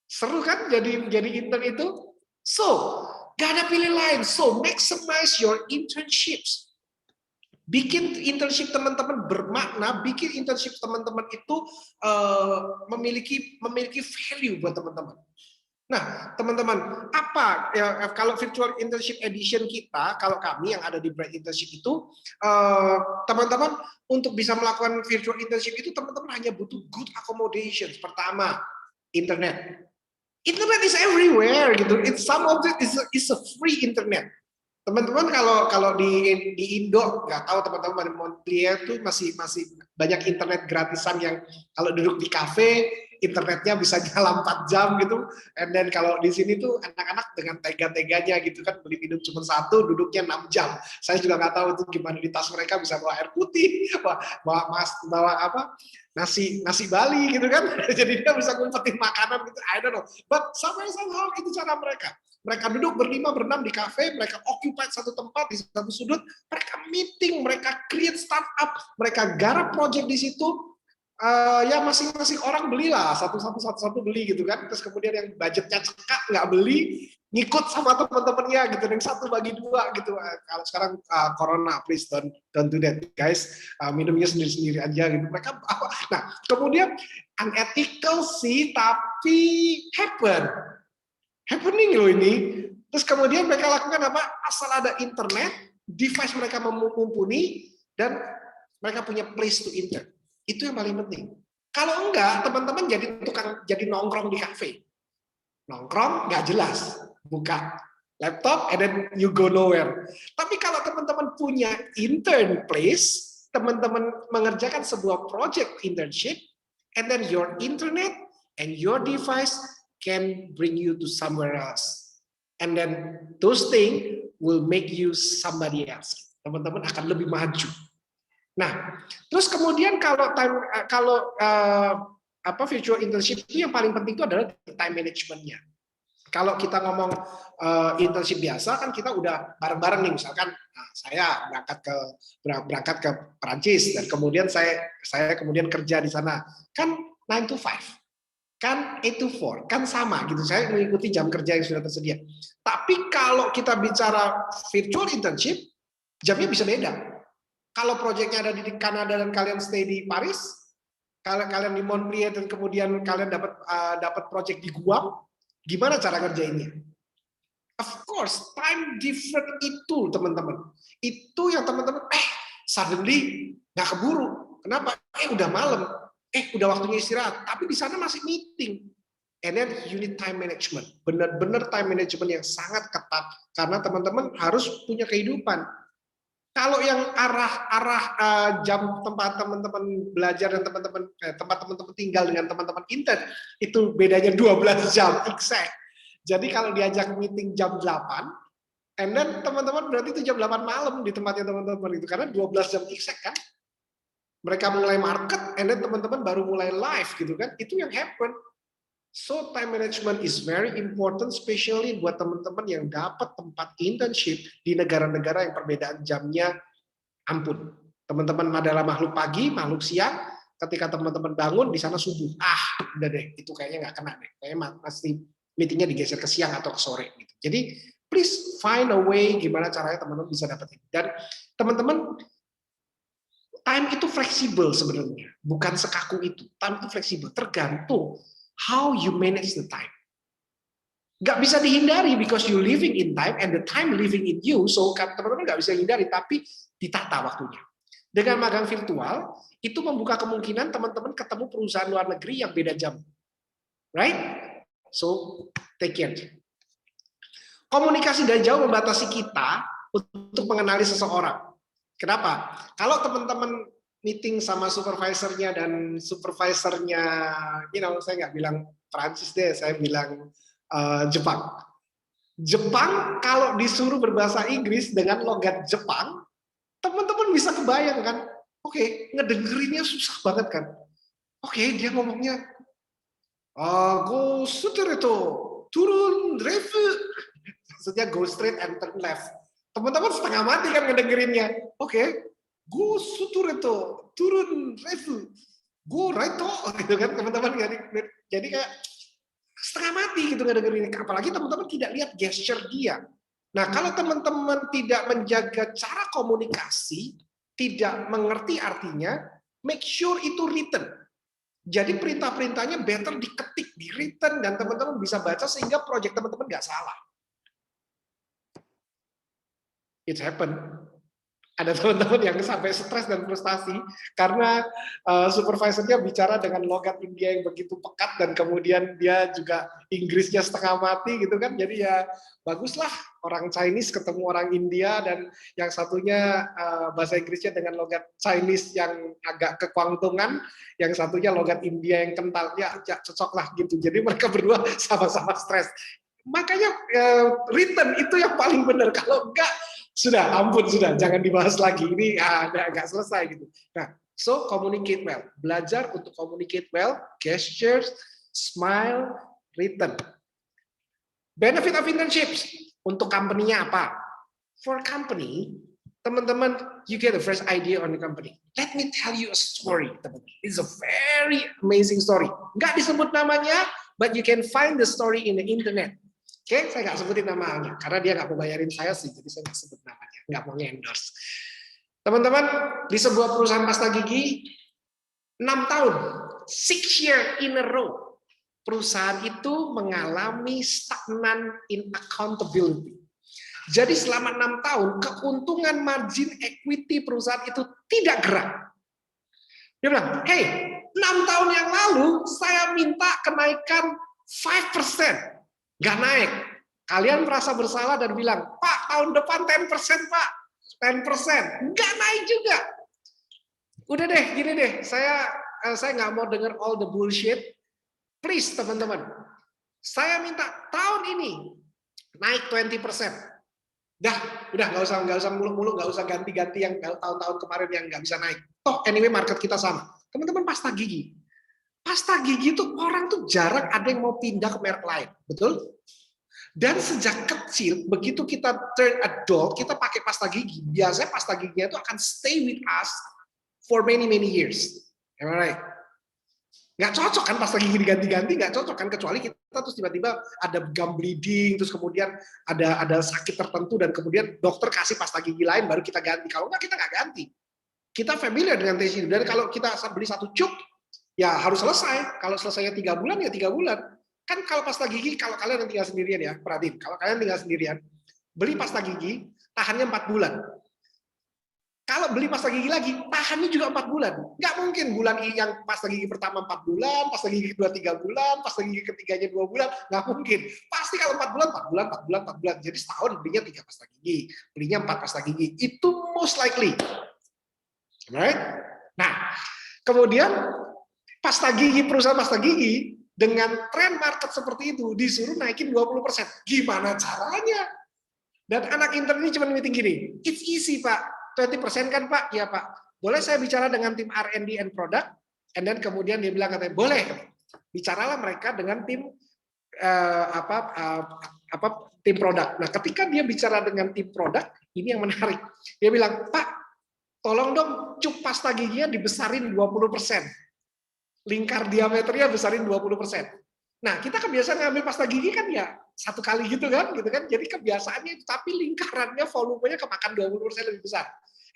Seru kan jadi intern itu? So, gak ada pilih lain. So, maximize your internships. Bikin internship teman-teman bermakna, bikin internship teman-teman itu memiliki value buat teman-teman. Nah, teman-teman, apa ya kalau virtual internship edition kita, kalau kami yang ada di Bright Internship itu, teman-teman untuk bisa melakukan virtual internship itu teman-teman hanya butuh good accommodations. Pertama, internet. Internet is everywhere gitu. It's some of it is a free internet. Teman-teman kalau di Indo nggak tahu teman-teman di Montreal tuh masih banyak internet gratisan yang kalau duduk di kafe internetnya bisa nyala 4 jam gitu. And then kalau di sini tuh anak-anak dengan tega-teganya gitu kan beli minum cuma 1 duduknya 6 jam. Saya juga nggak tahu tuh gimana di tas mereka bisa bawa air putih, bawa apa nasi Bali gitu kan. Jadi dia bisa ngumpetin makanan gitu. I don't know. But somehow itu cara mereka. Mereka duduk berlima, berenam di kafe, mereka occupied satu tempat di satu sudut, mereka meeting, mereka create startup, mereka garap project di situ. Ya masing-masing orang belilah satu beli gitu kan. Terus kemudian yang budgetnya cekak nggak beli, ngikut sama teman-temannya gitu. Yang 1 bagi 2 gitu. Kalau sekarang corona, please don't do that guys. Minumnya sendiri-sendiri aja gitu. Mereka nah kemudian unethical sih, tapi happening loh ini. Terus kemudian mereka lakukan apa? Asal ada internet, device mereka mumpuni, dan mereka punya place to intern. Itu yang paling penting. Kalau enggak, teman-teman jadi nongkrong di kafe. Nongkrong nggak jelas, buka laptop and then you go nowhere. Tapi kalau teman-teman punya intern place, teman-teman mengerjakan sebuah project internship, and then your internet and your device can bring you to somewhere else. And then those things will make you somebody else. Teman-teman akan lebih maju. Nah, terus kemudian kalau virtual internship itu yang paling penting itu adalah time management-nya. Kalau kita ngomong internship biasa kan kita udah bareng-bareng nih, misalkan saya berangkat ke Perancis dan kemudian saya kemudian kerja di sana kan 9 to 5. Kan 8 to 4, kan sama gitu. Saya mengikuti jam kerja yang sudah tersedia. Tapi kalau kita bicara virtual internship, jamnya bisa beda. Kalau proyeknya ada di Kanada dan kalian stay di Paris, kalau kalian di Montpellier dan kemudian kalian dapat proyek di Guam, gimana cara ngerjainnya? Of course, time different itu teman-teman. Itu yang teman-teman, suddenly nggak keburu. Kenapa? Udah malam. Udah waktunya istirahat, tapi di sana masih meeting. And then you need time management. Benar-benar time management yang sangat ketat karena teman-teman harus punya kehidupan. Kalau yang arah jam tempat teman-teman belajar dan tempat teman-teman tinggal dengan teman-teman intern itu bedanya 12 jam exact. Jadi kalau diajak meeting jam 8, and then teman-teman berarti itu jam 8 malam di tempatnya teman-teman itu karena 12 jam exact kan. Mereka mulai market, and then teman-teman baru mulai live gitu kan, itu yang happen. So time management is very important, especially buat teman-teman yang dapat tempat internship di negara-negara yang perbedaan jamnya ampun. Teman-teman adalah makhluk pagi, makhluk siang, ketika teman-teman bangun di sana subuh. Udah deh, itu kayaknya nggak kena deh. Kayaknya pasti meetingnya digeser ke siang atau ke sore. Gitu. Jadi please find a way gimana caranya teman-teman bisa dapetin. Dan teman-teman time itu fleksibel sebenarnya, bukan sekaku itu. Time itu fleksibel, tergantung how you manage the time. Gak bisa dihindari because you living in time and the time living in you, so teman-teman gak bisa hindari, tapi ditata waktunya. Dengan magang virtual, itu membuka kemungkinan teman-teman ketemu perusahaan luar negeri yang beda jam. Right? So, take care. Komunikasi dari jauh membatasi kita untuk mengenali seseorang. Kenapa? Kalau teman-teman meeting sama supervisornya dan supervisornya, saya nggak bilang Prancis deh, saya bilang Jepang. Jepang kalau disuruh berbahasa Inggris dengan logat Jepang, teman-teman bisa kebayang kan? Oke, ngedengerinnya susah banget kan? Oke, dia ngomongnya, go suter itu, turun review, maksudnya go straight and turn left. Teman-teman setengah mati kan ngedengerinnya. Oke, go sutur itu, turun review, go right to, gitu kan teman-teman. Jadi kayak setengah mati gitu ngedengerinnya. Apalagi teman-teman tidak lihat gesture dia. Nah, kalau teman-teman tidak menjaga cara komunikasi, tidak mengerti artinya, make sure itu written. Jadi perintah-perintahnya better diketik, di written, dan teman-teman bisa baca sehingga proyek teman-teman nggak salah. It happened. Ada teman-teman yang sampai stres dan frustasi karena supervisornya bicara dengan logat India yang begitu pekat dan kemudian dia juga Inggrisnya setengah mati gitu kan. Jadi ya baguslah orang Chinese ketemu orang India dan yang satunya bahasa Inggrisnya dengan logat Chinese yang agak kekuangtungan, yang satunya logat India yang kental. Ya cocok lah gitu. Jadi mereka berdua sama-sama stres. Makanya written itu yang paling benar. Kalau enggak, sudah, ampun, sudah, jangan dibahas lagi. Ini nggak selesai gitu. Nah, so communicate well. Belajar untuk communicate well, gestures, smile, written. Benefit of internships untuk company-nya apa? For company, teman-teman, you get a fresh idea on the company. Let me tell you a story, teman-teman. It's a very amazing story. Nggak disebut namanya, but you can find the story in the internet. Oke, saya nggak sebutin namanya, karena dia nggak mau bayarin saya sih, jadi saya nggak sebut namanya, nggak mau endorse. Teman-teman, di sebuah perusahaan pasta gigi, 6 tahun, 6 years in a row, perusahaan itu mengalami stagnan in accountability. Jadi selama 6 tahun, keuntungan margin equity perusahaan itu tidak gerak. Dia bilang, hey, 6 tahun yang lalu, saya minta kenaikan 5%. Nggak naik. Kalian merasa bersalah dan bilang, Pak, tahun depan 10%, Pak. 10%. Nggak naik juga. Udah deh, gini deh. Saya nggak mau dengar all the bullshit. Please, teman-teman. Saya minta tahun ini naik 20%. Udah nggak usah muluk-muluk, nggak usah ganti-ganti yang tahun-tahun kemarin yang nggak bisa naik. Toh, anyway market kita sama. Teman-teman, pasta gigi. Pasta gigi itu orang tuh jarang ada yang mau pindah ke merek lain, betul? Dan sejak kecil, begitu kita turn adult, kita pakai pasta gigi. Biasanya pasta giginya itu akan stay with us for many years. Am I right? Nggak cocok kan pasta gigi diganti-ganti, nggak cocok kan, kecuali kita terus tiba-tiba ada gum bleeding, terus kemudian ada sakit tertentu, dan kemudian dokter kasih pasta gigi lain, baru kita ganti. Kalau nggak, kita nggak ganti. Kita familiar dengan taste itu. Dan kalau kita beli satu cup, ya harus selesai. Kalau selesainya 3 bulan, ya 3 bulan. Kan kalau pasta gigi, kalau kalian yang tinggal sendirian ya, perhatiin, kalau kalian tinggal sendirian, beli pasta gigi, tahannya 4 bulan. Kalau beli pasta gigi lagi, tahannya juga 4 bulan. Nggak mungkin bulan yang pasta gigi pertama 4 bulan, pasta gigi kedua 3 bulan, pasta gigi ketiganya 2 bulan, nggak mungkin. Pasti kalau 4 bulan, 4 bulan, 4 bulan, 4 bulan. Jadi setahun belinya 3 pasta gigi, belinya 4 pasta gigi. Itu most likely. Right? Nah, kemudian perusahaan pasta gigi dengan tren market seperti itu disuruh naikin 20%. Gimana caranya? Dan anak intern ini cuma meeting gini, it's easy Pak, 20% kan Pak? Ya Pak. Boleh saya bicara dengan tim R&D and product? And then kemudian dia bilang katanya, boleh. Bicaralah mereka dengan tim tim produk. Nah, ketika dia bicara dengan tim produk, ini yang menarik. Dia bilang, Pak, tolong dong cup pasta giginya dibesarin 20%. Lingkar diameternya besarin 20%. Nah, kita kebiasaan ngambil pasta gigi kan ya satu kali gitu kan. Jadi kebiasaannya itu, tapi lingkarannya, volumenya kemakan 20% lebih besar.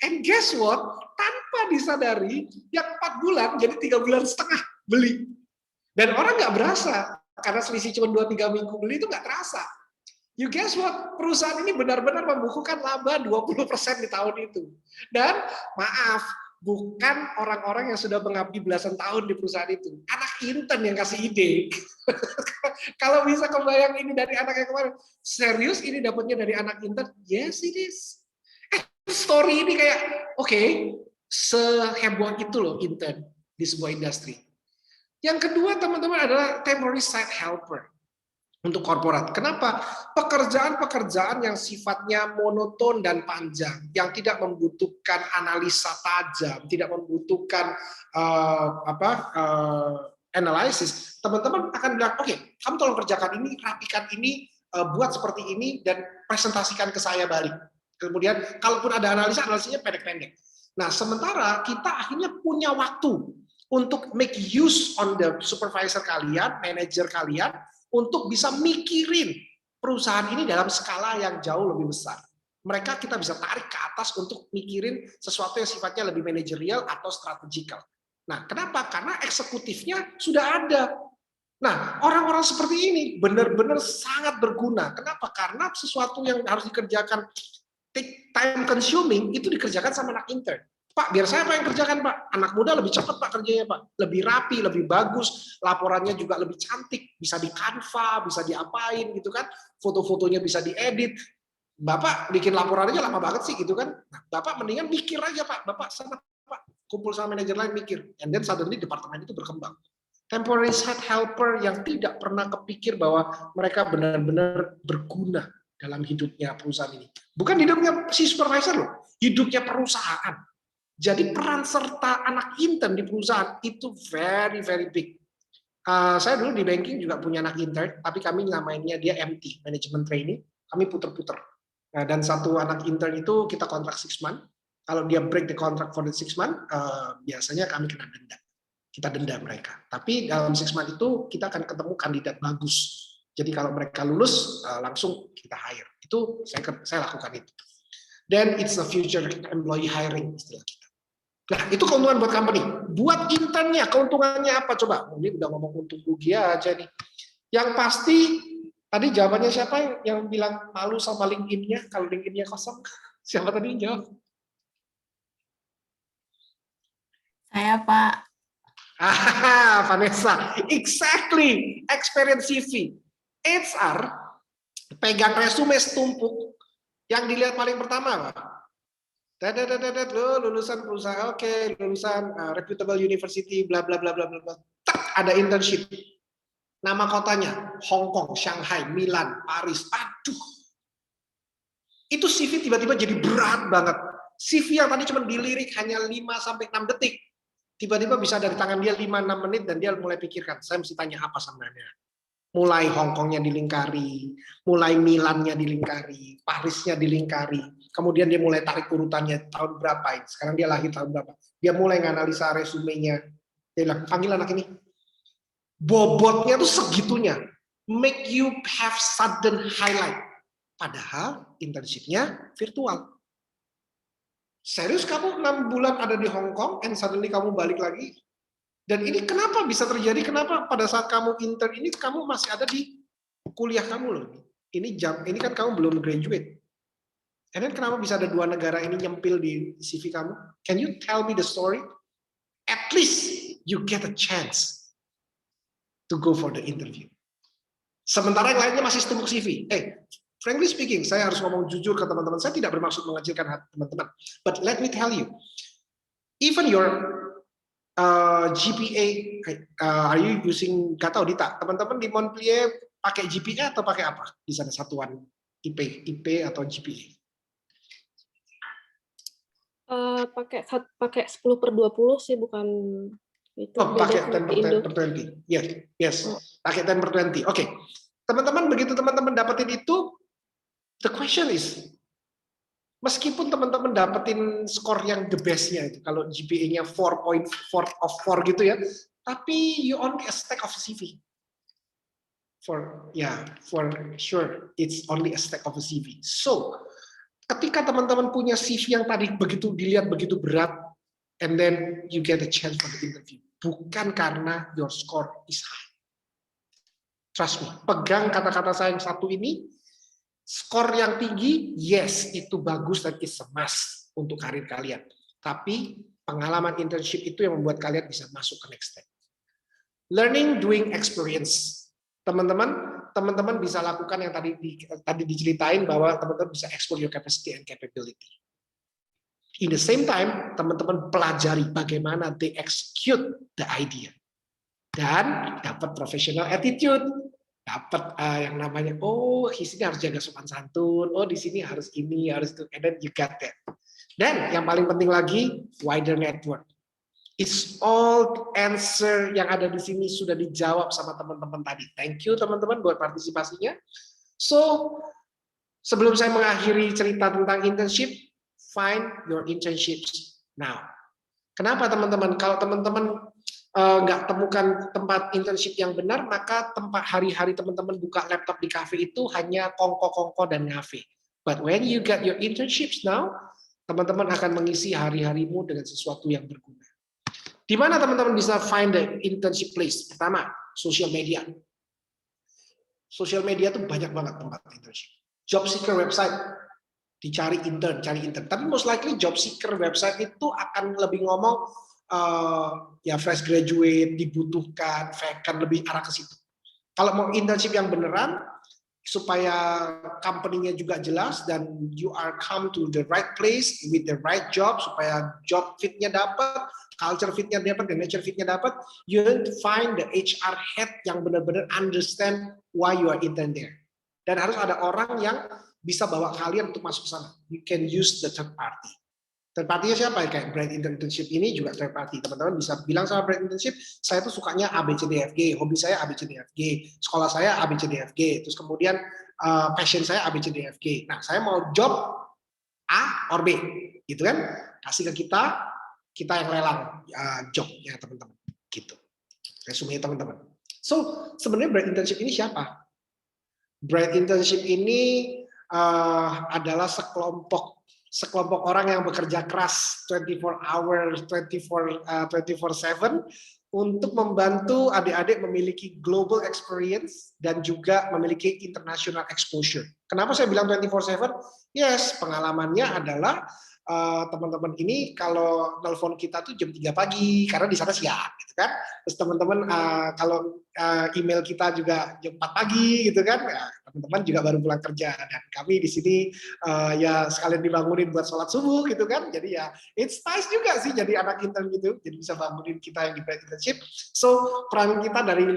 And guess what? Tanpa disadari, yang 4 bulan jadi 3,5 bulan beli. Dan orang nggak berasa, karena selisih cuma 2-3 minggu beli itu nggak terasa. You guess what? Perusahaan ini benar-benar membukukan laba 20% di tahun itu. Dan maaf, bukan orang-orang yang sudah mengabdi belasan tahun di perusahaan itu. Anak intern yang kasih ide. Kalau bisa kebayang ini dari anak yang kemarin. Serius ini dapatnya dari anak intern? Yes, it is. Story ini kayak, oke, seheboh itu loh intern di sebuah industri. Yang kedua, teman-teman, adalah temporary site helper untuk korporat. Kenapa? Pekerjaan-pekerjaan yang sifatnya monoton dan panjang, yang tidak membutuhkan analisa tajam, tidak membutuhkan analisis. Teman-teman akan bilang, oke, kamu tolong kerjakan ini, rapikan ini, buat seperti ini, dan presentasikan ke saya balik. Kemudian, kalaupun ada analisanya pendek-pendek. Nah, sementara kita akhirnya punya waktu untuk make use on the supervisor kalian, manager kalian, untuk bisa mikirin perusahaan ini dalam skala yang jauh lebih besar. Mereka kita bisa tarik ke atas untuk mikirin sesuatu yang sifatnya lebih manajerial atau strategikal. Nah, kenapa? Karena eksekutifnya sudah ada. Nah, orang-orang seperti ini benar-benar sangat berguna. Kenapa? Karena sesuatu yang harus dikerjakan time consuming itu dikerjakan sama anak intern. Pak, biar saya apa yang kerjakan, Pak? Anak muda lebih cepat, Pak, kerjanya, Pak. Lebih rapi, lebih bagus, laporannya juga lebih cantik, bisa di Canva, bisa diapain gitu kan, foto-fotonya bisa diedit. Bapak bikin laporannya lama banget sih gitu kan. Nah, Bapak mendingan mikir aja, Pak. Bapak sana, Pak, kumpul sama manajer lain mikir. And then suddenly departemen itu berkembang. Temporary site helper yang tidak pernah kepikir bahwa mereka benar-benar berguna dalam hidupnya perusahaan ini. Bukan hidupnya si supervisor loh, hidupnya perusahaan. Jadi peran serta anak intern di perusahaan itu very big. Saya dulu di banking juga punya anak intern, tapi kami namanya dia MT, Management Trainee. Kami puter-puter. Nah, dan satu anak intern itu kita kontrak 6 months. Kalau dia break the contract for the 6 months, biasanya kami kena denda. Kita denda mereka. Tapi dalam 6 months itu kita akan ketemu kandidat bagus. Jadi kalau mereka lulus, langsung kita hire. Itu saya lakukan itu. Then it's the future employee hiring istilah kita. Nah, itu keuntungan buat company. Buat internnya, keuntungannya apa? Coba, ini udah ngomong untung rugi aja nih. Yang pasti, tadi jawabannya siapa yang bilang malu sama LinkedIn-nya? Kalau LinkedIn-nya kosong, siapa tadi yang jawab? Saya, Pak. Vanessa. Exactly. Experience CV. HR, pegang resume setumpuk, yang dilihat paling pertama, Pak. Lulusan perusahaan, oke, lulusan reputable university, bla bla bla bla bla. Tak, ada internship. Nama kotanya Hong Kong, Shanghai, Milan, Paris. Aduh. Itu CV tiba-tiba jadi berat banget. CV yang tadi cuma dilirik hanya 5-6 detik. Tiba-tiba bisa dari tangan dia 5-6 menit dan dia mulai pikirkan, saya mesti tanya apa sebenarnya. Mulai Hong Kongnya dilingkari, mulai Milannya dilingkari, Parisnya dilingkari. Kemudian dia mulai tarik urutannya tahun berapa ini. Sekarang dia lahir tahun berapa. Dia mulai nganalisa resumenya. Dia bilang, panggil anak ini. Bobotnya tuh segitunya. Make you have sudden highlight. Padahal internship-nya virtual. Serius kamu 6 bulan ada di Hong Kong, and suddenly kamu balik lagi? Dan ini kenapa bisa terjadi? Kenapa pada saat kamu intern ini kamu masih ada di kuliah kamu loh? Ini kan kamu belum graduate. And then kenapa bisa ada 2 negara ini nyempil di CV kamu? Can you tell me the story? At least you get a chance to go for the interview. Sementara yang lainnya masih tumpuk CV. Frankly speaking, saya harus ngomong jujur ke teman-teman. Saya tidak bermaksud mengecilkan hati teman-teman. But let me tell you, even your GPA, are you using, gak tahu Dita, teman-teman di Montpellier pakai GPA atau pakai apa? Di sana satuan IP atau GPA? Pakai 10/20 sih, bukan itu. Oh, pakai 10/20. Yes. Pakai 10/20. Oke. Teman-teman, begitu teman-teman dapetin itu, the question is, meskipun teman-teman dapetin skor yang the best-nya itu, kalau GPA-nya 4.4 of 4 gitu ya, tapi you only a stack of CV. For sure, it's only a stack of a CV. So, ketika teman-teman punya CV yang tadi begitu dilihat begitu berat, and then you get a chance for the interview, bukan karena your score is high. Trust me, pegang kata-kata saya yang satu ini, skor yang tinggi, yes, itu bagus dan it's a must untuk karir kalian. Tapi pengalaman internship itu yang membuat kalian bisa masuk ke next step. Learning doing experience. Teman-teman bisa lakukan yang tadi diceritain bahwa teman-teman bisa explore your capacity and capability. In the same time, teman-teman pelajari bagaimana they execute the idea. Dan dapat professional attitude. Dapat yang namanya, di sini harus jaga sopan santun, di sini harus ini, harus itu, and then you got that. Dan yang paling penting lagi, wider network. It's all answer yang ada di sini sudah dijawab sama teman-teman tadi. Thank you teman-teman buat partisipasinya. So, sebelum saya mengakhiri cerita tentang internship, find your internships now. Kenapa teman-teman? Kalau teman-teman nggak temukan tempat internship yang benar, maka tempat hari-hari teman-teman buka laptop di cafe itu hanya kongko-kongko dan ngafe. But when you get your internships now, teman-teman akan mengisi hari-harimu dengan sesuatu yang berguna. Di mana teman-teman bisa find the internship place? Pertama, social media. Social media tuh banyak banget tempat internship. Job seeker website, dicari intern, cari intern. Tapi most likely job seeker website itu akan lebih ngomong fresh graduate, dibutuhkan, vacant, lebih arah ke situ. Kalau mau internship yang beneran, supaya company-nya juga jelas dan you are come to the right place with the right job, supaya job fit-nya dapat, culture fit-nya dapat, dan nature fit-nya dapat, you need to find the HR head yang benar-benar understand why you are intern there. Dan harus ada orang yang bisa bawa kalian untuk masuk ke sana. You can use the third party. Third party-nya siapa ya? Kayak Bright Internship ini juga third party. Teman-teman bisa bilang sama Bright Internship, saya tuh sukanya ABCDFG, hobi saya ABCDFG, sekolah saya ABCDFG, terus kemudian passion saya ABCDFG. Nah, saya mau job A or B, gitu kan? Kasih ke kita yang lelang jobnya teman-teman, gitu. Resume teman-teman. So, sebenarnya Bright Internship ini siapa? Bright Internship ini adalah sekelompok orang yang bekerja keras 24 hours, 24/7 untuk membantu adik-adik memiliki global experience dan juga memiliki international exposure. Kenapa saya bilang 24/7? Yes, pengalamannya adalah teman-teman ini kalau telepon kita tuh jam 3 pagi karena di sana siang gitu kan. Terus teman-teman kalau email kita juga jam 4 pagi gitu kan. Ya, teman-teman juga baru pulang kerja dan kami di sini ya sekalian dibangunin buat sholat subuh gitu kan. Jadi ya it's nice juga sih jadi anak intern gitu. Jadi bisa bangunin kita yang di internship. So peran kita dari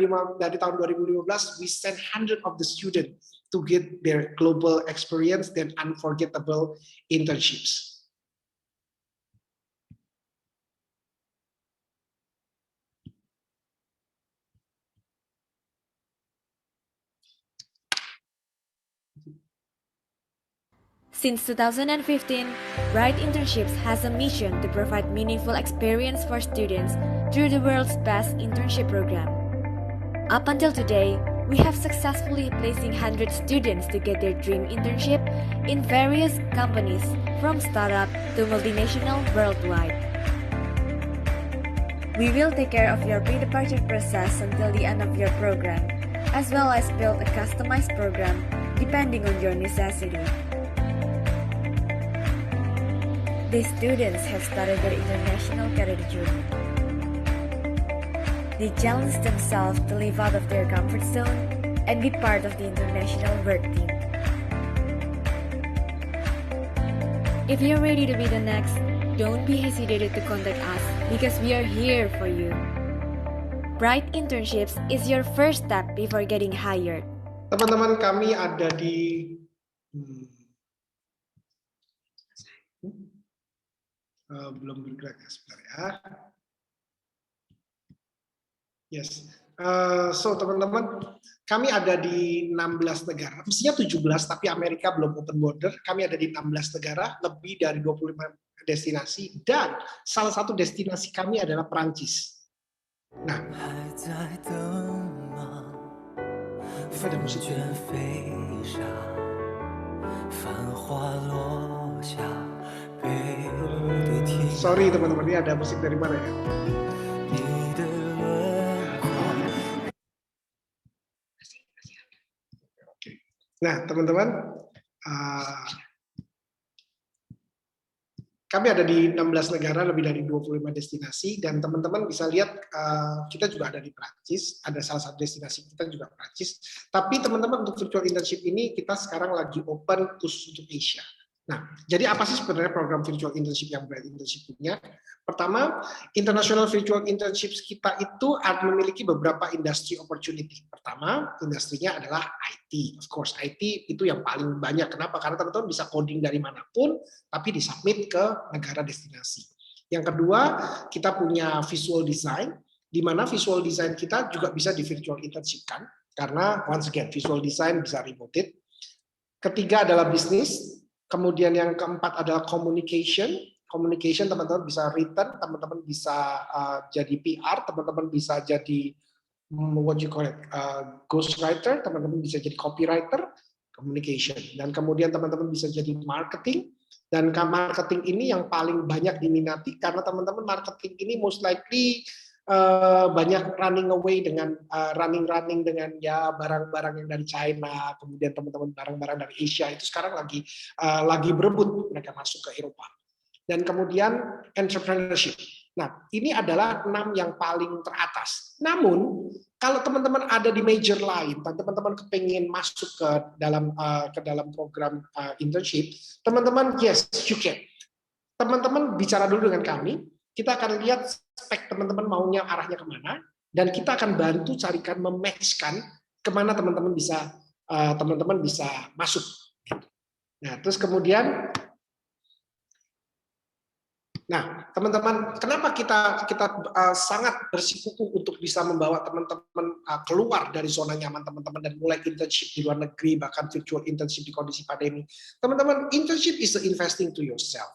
tahun 2015 we send hundred of the student to get their global experience dan unforgettable internships. Since 2015, Bright Internships has a mission to provide meaningful experience for students through the world's best internship program. Up until today, we have successfully placing 100 students to get their dream internship in various companies, from startup to multinational worldwide. We will take care of your pre-departure process until the end of your program, as well as build a customized program depending on your necessity. These students have started their international career journey. They challenge themselves to live out of their comfort zone and be part of the international work team. If you're ready to be the next, don't be hesitated to contact us because we are here for you. Bright Internships is your first step before getting hired. Teman-teman, kami ada di belum bergerak ya, sebentar ya. Yes. So teman-teman, kami ada di 16 negara. Mestinya 17, tapi Amerika belum open border. Kami ada di 16 negara, lebih dari 25 destinasi, dan salah satu destinasi kami adalah Perancis. Nah, ada musiknya. Sorry teman-teman, ini ada musik dari mana ya? Nah, teman-teman, kami ada di 16 negara, lebih dari 25 destinasi, dan teman-teman bisa lihat kita juga ada di Prancis, ada salah satu destinasi kita juga Prancis. Tapi teman-teman, untuk virtual internship ini kita sekarang lagi open khusus untuk Asia. Nah, jadi apa sih sebenarnya program virtual internship yang Bright Internship punya? Pertama, international virtual internships kita itu memiliki beberapa industry opportunity. Pertama, industrinya adalah IT. Of course, IT itu yang paling banyak. Kenapa? Karena teman-teman bisa coding dari manapun, tapi disubmit ke negara destinasi. Yang kedua, kita punya visual design, di mana visual design kita juga bisa di virtual internship-kan, karena once again, visual design bisa remoted. Ketiga adalah bisnis. Kemudian yang keempat adalah communication. Communication teman-teman bisa written, teman-teman bisa jadi PR, teman-teman bisa jadi ghostwriter, teman-teman bisa jadi copywriter, communication. Dan kemudian teman-teman bisa jadi marketing. Dan marketing ini yang paling banyak diminati karena teman-teman marketing ini most likely banyak running away dengan running dengan ya barang-barang yang dari China, kemudian teman-teman barang-barang dari Asia itu sekarang lagi berebut mereka masuk ke Eropa. Dan kemudian entrepreneurship. Nah, ini adalah 6 yang paling teratas. Namun, kalau teman-teman ada di major lain, dan teman-teman kepengen masuk ke dalam program internship, teman-teman yes, you can. Teman-teman bicara dulu dengan kami. Kita akan lihat spek teman-teman maunya arahnya kemana, dan kita akan bantu carikan mematchkan kemana teman-teman bisa masuk. Nah, terus kemudian, teman-teman, kenapa kita sangat bersikukuh untuk bisa membawa teman-teman keluar dari zona nyaman teman-teman dan mulai internship di luar negeri, bahkan virtual internship di kondisi pandemi. Teman-teman, internship is the investing to yourself.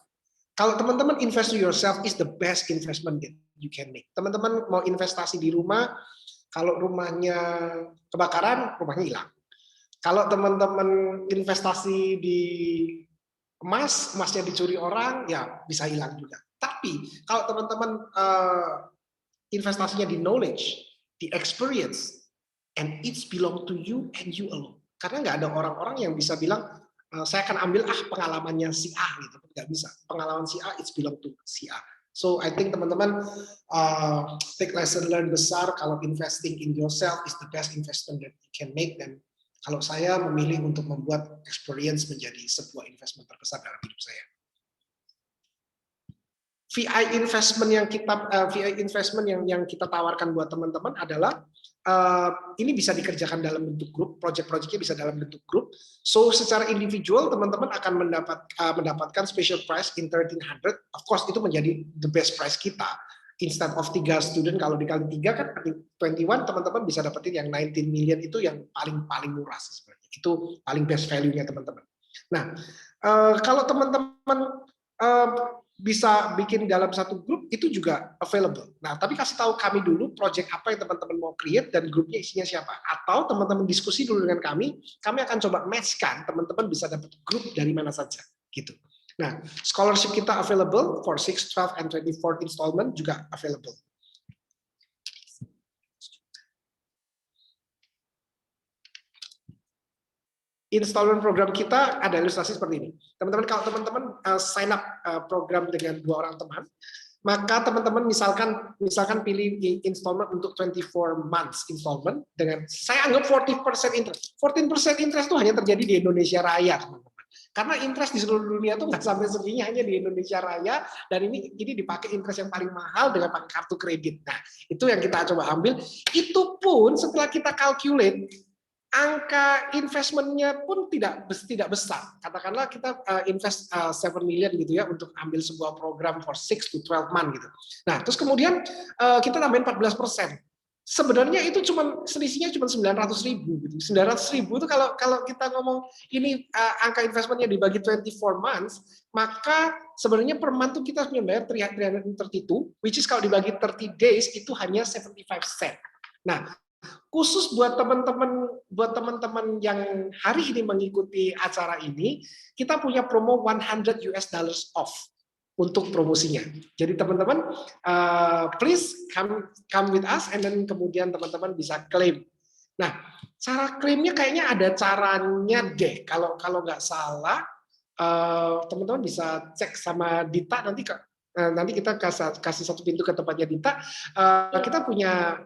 Kalau teman-teman invest to yourself is the best investment that you can make. Teman-teman mau investasi di rumah, kalau rumahnya kebakaran, rumahnya hilang. Kalau teman-teman investasi di emas, emasnya dicuri orang, ya bisa hilang juga. Tapi kalau teman-teman investasinya di knowledge, di experience, and it's belong to you and you alone. Karena nggak ada orang-orang yang bisa bilang, saya akan ambil pengalamannya si A gitu, nggak bisa. Pengalaman si A it's belong to si A. So I think teman-teman take lesson learn besar kalau investing in yourself is the best investment that you can make, dan kalau saya memilih untuk membuat experience menjadi sebuah investment terbesar dalam hidup saya. VI investment yang kita tawarkan buat teman-teman adalah ini bisa dikerjakan dalam bentuk grup, project-projectnya bisa dalam bentuk grup. So secara individual teman-teman akan mendapatkan special price in 1300. Of course itu menjadi the best price kita. Instead of 3 student, kalau dikali 3 kan 21, teman-teman bisa dapetin yang 19 million itu yang paling murah sebenarnya. Itu paling best value-nya teman-teman. Nah, Kalau teman-teman bisa bikin dalam satu grup, itu juga available. Nah, tapi kasih tahu kami dulu project apa yang teman-teman mau create dan grupnya isinya siapa. Atau teman-teman diskusi dulu dengan kami akan coba matchkan teman-teman bisa dapat grup dari mana saja. Gitu. Nah, scholarship kita available for 6, 12, and 24 installment juga available. Installment program kita ada ilustrasi seperti ini. Teman-teman, kalau teman-teman sign up program dengan 2 orang teman, maka teman-teman misalkan pilih installment untuk 24 months installment dengan saya anggap 40% interest. 14% interest itu hanya terjadi di Indonesia Raya, teman-teman. Karena interest di seluruh dunia itu nggak sampai segini, hanya di Indonesia Raya, dan ini dipakai interest yang paling mahal dengan pakai kartu kredit. Nah, itu yang kita coba ambil. Itu pun setelah kita calculate, angka investmentnya pun tidak besar. Katakanlah kita invest 7 million gitu ya untuk ambil sebuah program for 6 to 12 month gitu. Nah, terus kemudian kita tambahin 14%. Sebenarnya itu selisihnya cuma 900.000 gitu. 900.000 itu kalau kita ngomong ini angka investmentnya dibagi 24 months, maka sebenarnya per month itu kita harus membayar 332, which is kalau dibagi 30 days itu hanya 75 cent. Nah, khusus buat teman-teman yang hari ini mengikuti acara ini, kita punya promo $100 off untuk promosinya. Jadi teman-teman, please come with us, and then kemudian teman-teman bisa klaim. Nah, cara klaimnya kayaknya ada caranya deh. Kalau nggak salah, teman-teman bisa cek sama Dita nanti kita kasih satu pintu ke tempatnya Dita. Kita punya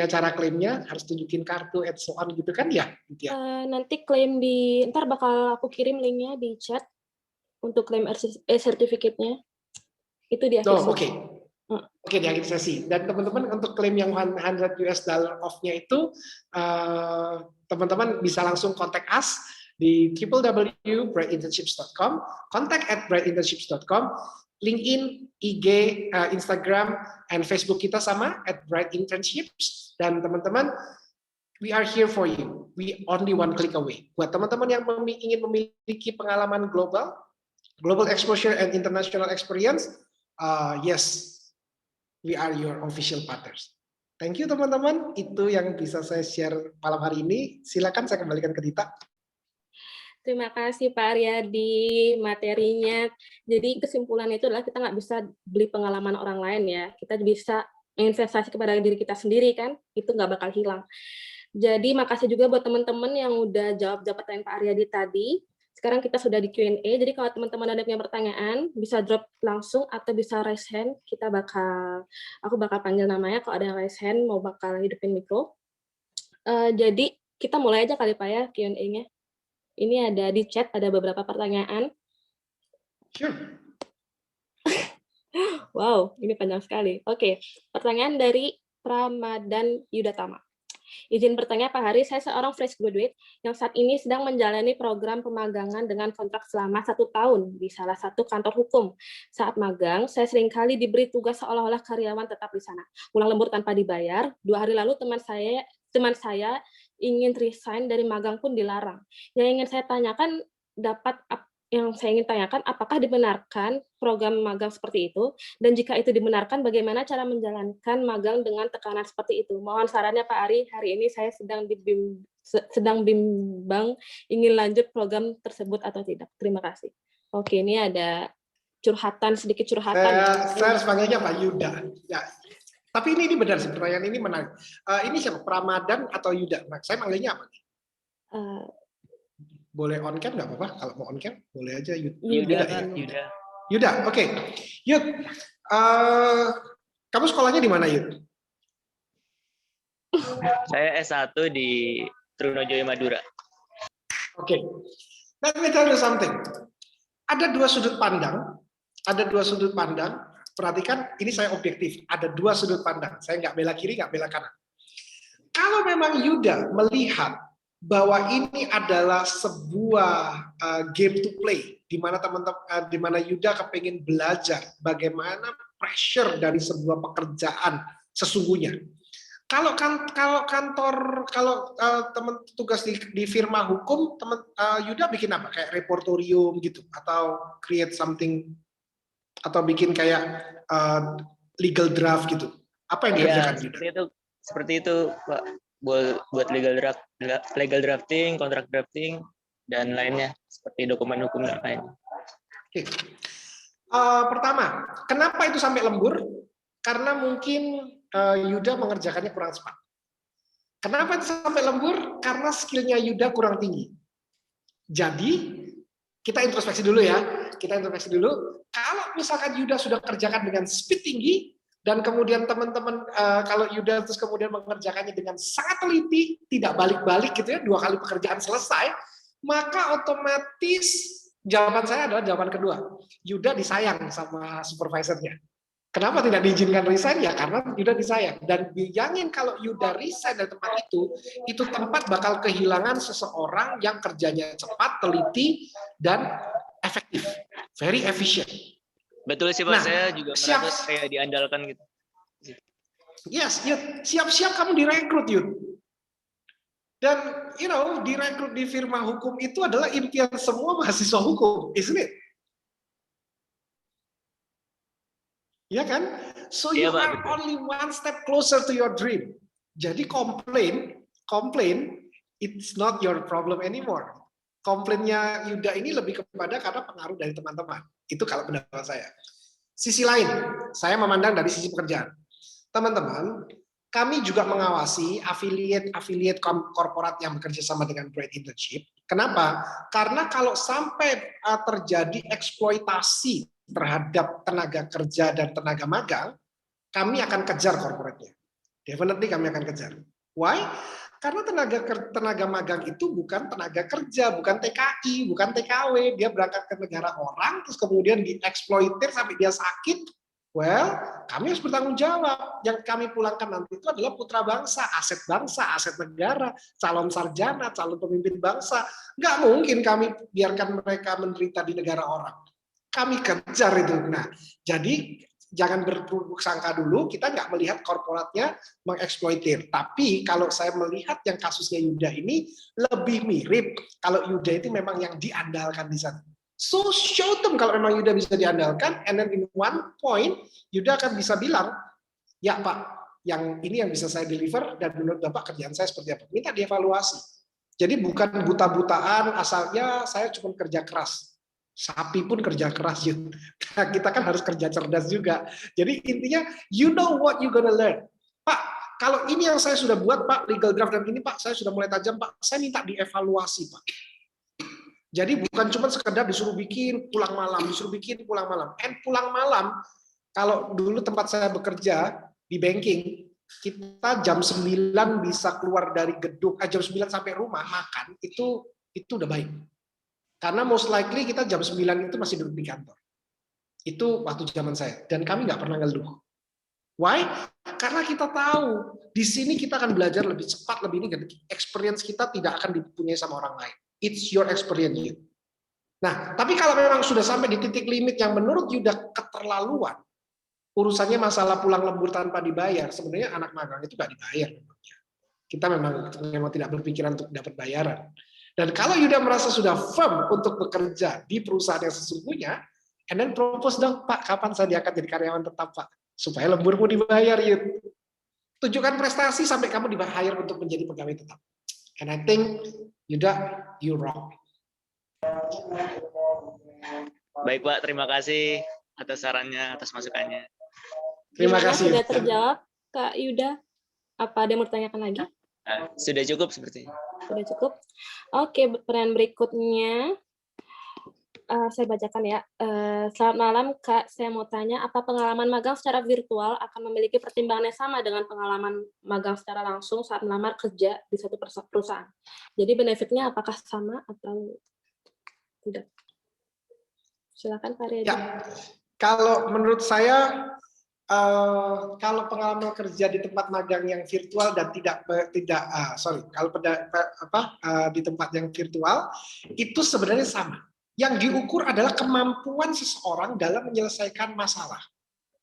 cara klaimnya, harus tunjukin kartu and so on gitu kan ya? Nanti klaim ntar bakal aku kirim linknya di chat untuk klaim sertifikatnya. Itu di akhir sesi. Oke, di akhir sesi. Dan teman-teman untuk klaim yang $100 off-nya itu, teman-teman bisa langsung kontak us di www.brightinternships.com, contact@brightinternships.com, LinkedIn, IG, Instagram, and Facebook kita sama @brightinternships. Dan teman-teman, we are here for you. We only one click away. Buat teman-teman yang ingin memiliki pengalaman global exposure and international experience, yes, we are your official partners. Thank you teman-teman. Itu yang bisa saya share malam hari ini. Silakan saya kembalikan ke Dita. Terima kasih Pak Aryadi materinya. Jadi kesimpulan itu adalah kita nggak bisa beli pengalaman orang lain ya. Kita bisa investasi kepada diri kita sendiri kan, itu nggak bakal hilang. Jadi makasih juga buat teman-teman yang udah jawab pertanyaan Pak Aryadi tadi. Sekarang kita sudah di Q&A, jadi kalau teman-teman ada punya pertanyaan, bisa drop langsung atau bisa raise hand. Aku bakal panggil namanya, kalau ada yang raise hand, mau bakal hidupin mikro. Jadi kita mulai aja kali Pak ya Q&A-nya. Ini ada di chat, ada beberapa pertanyaan. Sure. Wow, ini panjang sekali. Oke, pertanyaan dari Pramadan Yudatama. Izin bertanya Pak Hari, saya seorang fresh graduate yang saat ini sedang menjalani program pemagangan dengan kontrak selama 1 tahun di salah satu kantor hukum. Saat magang, saya seringkali diberi tugas seolah-olah karyawan tetap di sana. Pulang lembur tanpa dibayar. 2 hari lalu teman saya ingin resign dari magang pun dilarang. Yang saya ingin tanyakan, apakah dibenarkan program magang seperti itu? Dan jika itu dibenarkan, bagaimana cara menjalankan magang dengan tekanan seperti itu? Mohon sarannya Pak Ari, hari ini saya sedang bimbang ingin lanjut program tersebut atau tidak. Terima kasih. Oke, ini ada sedikit curhatan. Saya harus panggilnya Pak Yuda. Ya. Tapi ini benar sih, pertanyaan ini menarik. Ini siapa? Pramadan atau Yuda? Nah, saya panggilnya apa nih? Boleh on cam nggak apa-apa? Kalau mau on cam, boleh aja Yuda. Yuda, oke. Yud, kamu sekolahnya di mana, Yud? Saya S1 di Trunojoyo Madura. Oke. Let me tell you something. Ada 2 sudut pandang. Perhatikan, ini saya objektif. Ada 2 sudut pandang. Saya nggak bela kiri, nggak bela kanan. Kalau memang Yuda melihat bahwa ini adalah sebuah game to play, di mana di mana Yuda kepengen belajar bagaimana pressure dari sebuah pekerjaan sesungguhnya. Kalau teman tugas di firma hukum, teman Yuda bikin apa? Kayak reportorium gitu, atau create something, atau bikin kayak legal draft gitu. Apa yang dikerjakan Yuda? Seperti itu, Pak. Buat legal drafting, kontrak drafting, dan lainnya seperti dokumen hukum dan lain. Oke. Pertama, kenapa itu sampai lembur? Karena mungkin Yuda mengerjakannya kurang cepat. Kenapa itu sampai lembur? Karena skillnya Yuda kurang tinggi. Jadi, kita introspeksi dulu ya. Kalau misalkan Yuda sudah kerjakan dengan speed tinggi, dan kemudian teman-teman, kalau Yuda terus kemudian mengerjakannya dengan sangat teliti, tidak balik-balik gitu ya, 2 kali pekerjaan selesai, maka otomatis jawaban saya adalah jawaban kedua. Yuda disayang sama supervisornya. Kenapa tidak diizinkan resign? Ya karena Yuda disayang. Dan bayangin kalau Yuda resign dari tempat itu tempat bakal kehilangan seseorang yang kerjanya cepat, teliti, dan efektif. Very efficient. Betul sih Pak, saya juga merasa kayak diandalkan gitu. Yes, Yud. Siap-siap kamu direkrut, Yud. Dan, direkrut di firma hukum itu adalah impian semua mahasiswa hukum, isn't it? Ya kan? So you are only one step closer to your dream. Jadi komplain, it's not your problem anymore. Komplainnya Yuda ini lebih kepada karena pengaruh dari teman-teman. Itu kalau pendapat saya. Sisi lain, saya memandang dari sisi pekerjaan. Teman-teman, kami juga mengawasi affiliate korporat yang bekerja sama dengan Bright Internship. Kenapa? Karena kalau sampai terjadi eksploitasi terhadap tenaga kerja dan tenaga magang, kami akan kejar korporatnya. Definitely kami akan kejar. Why? Karena tenaga magang itu bukan tenaga kerja, bukan TKI, bukan TKW. Dia berangkat ke negara orang, terus kemudian dieksploitir sampai dia sakit. Well, kami harus bertanggung jawab. Yang kami pulangkan nanti itu adalah putra bangsa, aset negara, calon sarjana, calon pemimpin bangsa. Nggak mungkin kami biarkan mereka menderita di negara orang. Kami kejar itu. Nah, jadi jangan berburuk sangka dulu, kita nggak melihat korporatnya mengeksploitir. Tapi kalau saya melihat yang kasusnya Yuda ini lebih mirip kalau Yuda itu memang yang diandalkan di sana. So show them kalau memang Yuda bisa diandalkan, and then in one point Yuda akan bisa bilang, ya Pak, yang ini yang bisa saya deliver dan menurut Bapak kerjaan saya seperti apa. Minta dievaluasi. Jadi bukan buta-butaan asalnya saya cuma kerja keras. Sapi pun kerja keras, Yud. Kita kan harus kerja cerdas juga. Jadi intinya, you know what you gonna learn. Pak, kalau ini yang saya sudah buat, Pak, legal draft dan ini, Pak, saya sudah mulai tajam, Pak. Saya minta dievaluasi, Pak. Jadi bukan cuma sekedar disuruh bikin pulang malam, And pulang malam, kalau dulu tempat saya bekerja di banking, kita jam 9 bisa keluar dari gedung, jam 9 sampai rumah makan, itu udah baik. Karena most likely kita jam 9 itu masih duduk di kantor. Itu waktu zaman saya. Dan kami nggak pernah ngeluh. Why? Karena kita tahu, di sini kita akan belajar lebih cepat, lebih ini. Experience kita tidak akan dipunyai sama orang lain. It's your experience. Nah, tapi kalau memang sudah sampai di titik limit yang menurut Yuda keterlaluan, urusannya masalah pulang lembur tanpa dibayar, sebenarnya anak magang itu nggak dibayar. Kita memang tidak berpikiran untuk dapat bayaran. Dan kalau Yuda merasa sudah firm untuk bekerja di perusahaan yang sesungguhnya, and then propose dong, Pak, kapan saya diangkat jadi karyawan tetap, Pak? Supaya lemburmu dibayar, Yud. Tunjukkan prestasi sampai kamu dibayar untuk menjadi pegawai tetap. And I think, Yuda, you wrong. Baik, Pak. Terima kasih atas sarannya, atas masukannya. Terima kasih. Sudah terjawab, Kak Yuda? Apa ada yang mau ditanyakan lagi? Sudah cukup sepertinya. Sudah cukup. Oke, pertanyaan berikutnya saya bacakan ya. Selamat malam Kak, saya mau tanya, apa pengalaman magang secara virtual akan memiliki pertimbangan yang sama dengan pengalaman magang secara langsung saat melamar kerja di suatu perusahaan? Jadi benefitnya apakah sama atau tidak? Silakan Pak Riyadi. Ya, kalau menurut saya, kalau pengalaman kerja di tempat magang yang virtual dan di tempat yang virtual itu sebenarnya sama. Yang diukur adalah kemampuan seseorang dalam menyelesaikan masalah.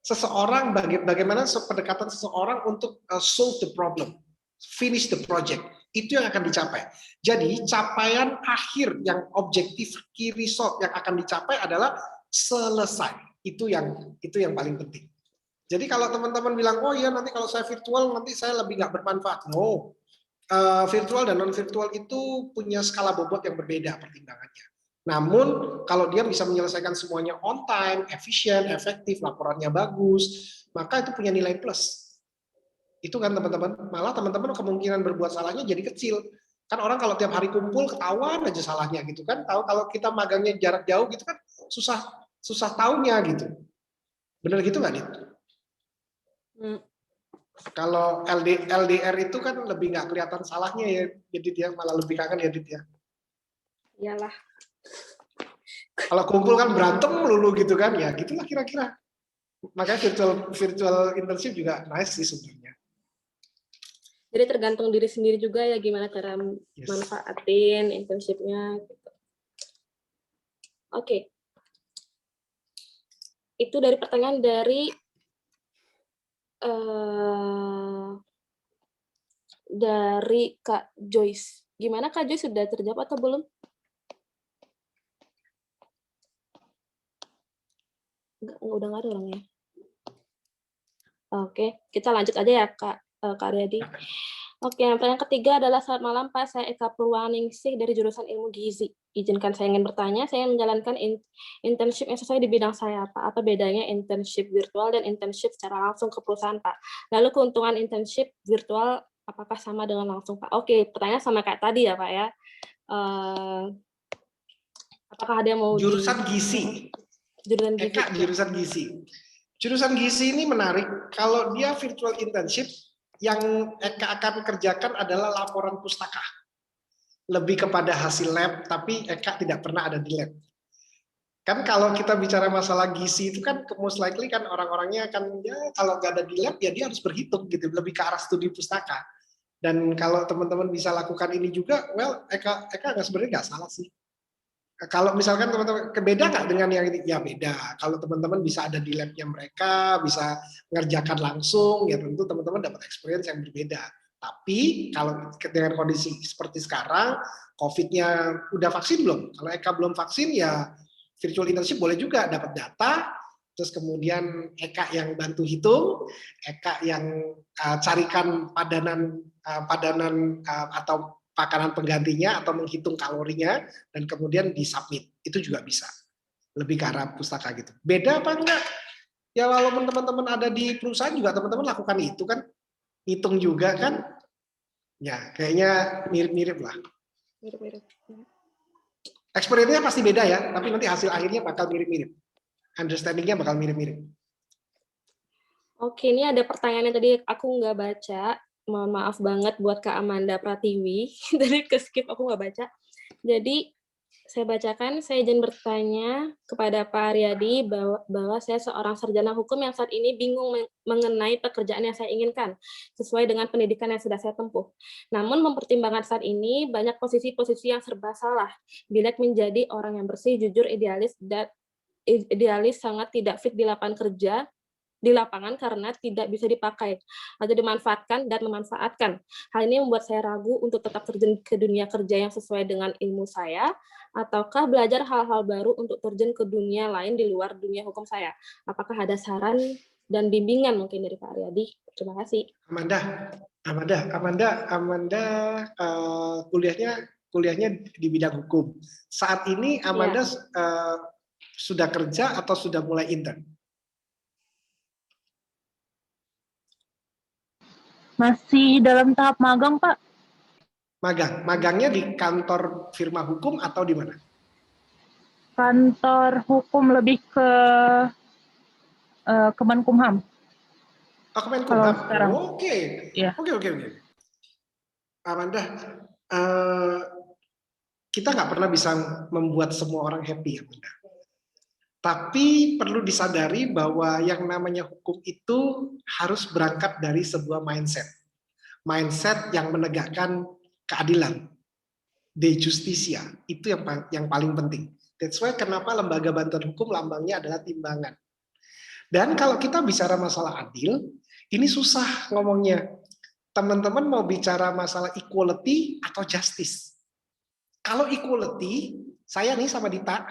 seseorang bagaimana pendekatan seseorang untuk solve the problem, finish the project, itu yang akan dicapai. Jadi capaian akhir yang objektif key result yang akan dicapai adalah selesai. Itu yang paling penting. Jadi kalau teman-teman bilang, oh ya nanti kalau saya virtual nanti saya lebih nggak bermanfaat. No, virtual dan non virtual itu punya skala bobot yang berbeda pertimbangannya. Namun kalau dia bisa menyelesaikan semuanya on time, efisien, efektif, laporannya bagus, maka itu punya nilai plus. Itu kan teman-teman, malah teman-teman kemungkinan berbuat salahnya jadi kecil. Kan orang kalau tiap hari kumpul ketahuan aja salahnya gitu kan. Tahu kalau kita magangnya jarak jauh gitu kan susah taunya gitu. Bener gitu nggak, Dit? Kalau LDR itu kan lebih nggak kelihatan salahnya ya, jadi dia malah lebih kangen ya, Dit ya. Iyalah. Kalau kumpul kan berantem melulu gitu kan, ya gitulah kira-kira. Makanya virtual internship juga nice sih sebenarnya. Jadi tergantung diri sendiri juga ya gimana cara manfaatin internship-nya. Gitu. Oke. Itu dari pertanyaan dari Kak Joyce. Gimana Kak Joyce, sudah terjawab atau belum? Udah nggak ada orangnya. Oke, kita lanjut aja ya Kak Aryadi. Oke, yang pertanyaan ketiga adalah selamat malam Pak, saya Eka Purwaningsih dari jurusan Ilmu Gizi. Izinkan saya ingin bertanya, saya menjalankan internship yang sesuai di bidang saya Pak. Apa bedanya internship virtual dan internship secara langsung ke perusahaan Pak? Lalu keuntungan internship virtual apakah sama dengan langsung Pak? Oke, pertanyaan sama kayak tadi ya Pak ya. Apakah ada yang mau jurusan gizi? Jurusan gizi. Eka, jurusan gizi. Jurusan gizi ini menarik. Kalau dia virtual internship, yang Eka akan kerjakan adalah laporan pustaka. Lebih kepada hasil lab, tapi Eka tidak pernah ada di lab. Kan kalau kita bicara masalah gizi itu kan most likely kan orang-orangnya akan ya kalau nggak ada di lab ya dia harus berhitung gitu, lebih ke arah studi pustaka. Dan kalau teman-teman bisa lakukan ini juga, well Eka sebenarnya nggak salah sih. Kalau misalkan teman-teman beda nggak dengan yang ini? Ya beda. Kalau teman-teman bisa ada di labnya mereka, bisa mengerjakan langsung, ya tentu teman-teman dapat experience yang berbeda. Tapi kalau dengan kondisi seperti sekarang, COVID-nya udah vaksin belum? Kalau Eka belum vaksin, ya virtual internship boleh juga dapat data, terus kemudian Eka yang bantu hitung, Eka yang carikan padanan atau makanan penggantinya atau menghitung kalorinya dan kemudian disubmit. Itu juga bisa. Lebih ke arah pustaka gitu. Beda apa enggak? Ya walaupun teman-teman ada di perusahaan juga teman-teman lakukan itu kan. Hitung juga kan. Ya, kayaknya mirip-mirip lah. Mirip-mirip. Experience-nya pasti beda ya, tapi nanti hasil akhirnya bakal mirip-mirip. Understanding-nya bakal mirip-mirip. Oke, ini ada pertanyaan yang tadi aku nggak baca. Mohon maaf banget buat Kak Amanda Pratiwi. Dari ke-skip aku nggak baca. Jadi, saya bacakan, saya izin bertanya kepada Pak Aryadi bahwa saya seorang sarjana hukum yang saat ini bingung mengenai pekerjaan yang saya inginkan, sesuai dengan pendidikan yang sudah saya tempuh. Namun mempertimbangkan saat ini, banyak posisi-posisi yang serba salah. Bila menjadi orang yang bersih, jujur, idealis sangat tidak fit di lapangan kerja, di lapangan karena tidak bisa dipakai atau dimanfaatkan dan memanfaatkan. Hal ini membuat saya ragu untuk tetap terjun ke dunia kerja yang sesuai dengan ilmu saya, ataukah belajar hal-hal baru untuk terjun ke dunia lain di luar dunia hukum saya. Apakah ada saran dan bimbingan mungkin dari Pak Aryadi? Terima kasih. Amanda kuliahnya di bidang hukum. Saat ini Amanda sudah kerja atau sudah mulai intern? Masih dalam tahap magang, Pak. Magangnya di kantor firma hukum atau di mana? Kantor hukum lebih ke Kemenkumham. Oh, Kemenkumham. Oke. Ya. Oke. Amanda, kita nggak pernah bisa membuat semua orang happy, Amanda. Tapi perlu disadari bahwa yang namanya hukum itu harus berangkat dari sebuah mindset. Mindset yang menegakkan keadilan. De justitia. Itu yang paling penting. That's why kenapa lembaga bantuan hukum lambangnya adalah timbangan. Dan kalau kita bicara masalah adil, ini susah ngomongnya. Teman-teman mau bicara masalah equality atau justice? Kalau equality, saya nih sama Dita,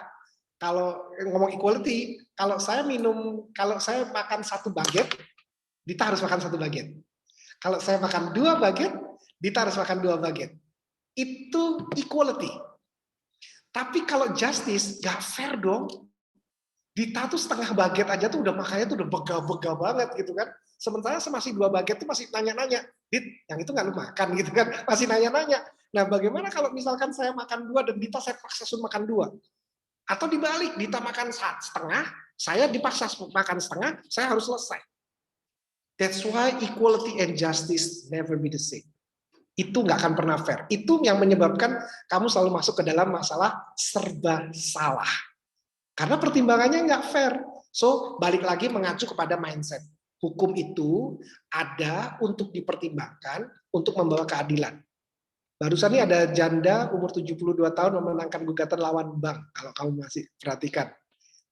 kalau ngomong equality, kalau saya makan 1 baget, Dita harus makan 1 baget. Kalau saya makan 2 baget, Dita harus makan 2 baget. Itu equality. Tapi kalau justice, gak fair dong. Dita tuh setengah baget aja tuh udah makannya tuh udah bega-bega banget gitu kan. Sementara saya masih 2 baget tuh masih nanya-nanya, Dit, yang itu nggak lu makan gitu kan, masih nanya-nanya. Nah bagaimana kalau misalkan saya makan 2 dan Dita saya paksa suruh makan 2? Atau dibalik, Dita makan setengah, saya dipaksa makan setengah, saya harus selesai. That's why equality and justice never be the same. Itu nggak akan pernah fair. Itu yang menyebabkan kamu selalu masuk ke dalam masalah serba salah. Karena pertimbangannya nggak fair. So, balik lagi mengacu kepada mindset. Hukum itu ada untuk dipertimbangkan, untuk membawa keadilan. Barusan ini ada janda umur 72 tahun memenangkan gugatan lawan bank. Kalau kamu masih perhatikan.